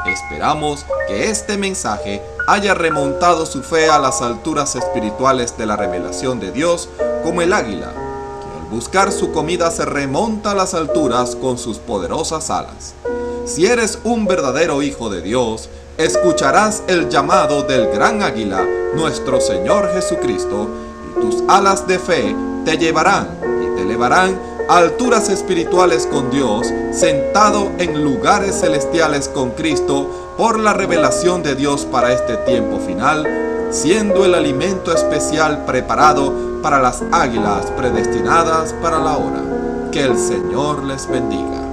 Esperamos que este mensaje haya remontado su fe a las alturas espirituales de la revelación de Dios, como el águila, que al buscar su comida se remonta a las alturas con sus poderosas alas. Si eres un verdadero hijo de Dios, escucharás el llamado del gran águila, nuestro Señor Jesucristo, y tus alas de fe te llevarán y te elevarán a alturas espirituales con Dios, sentado en lugares celestiales con Cristo, por la revelación de Dios para este tiempo final, siendo el alimento especial preparado para las águilas predestinadas para la hora. Que el Señor les bendiga.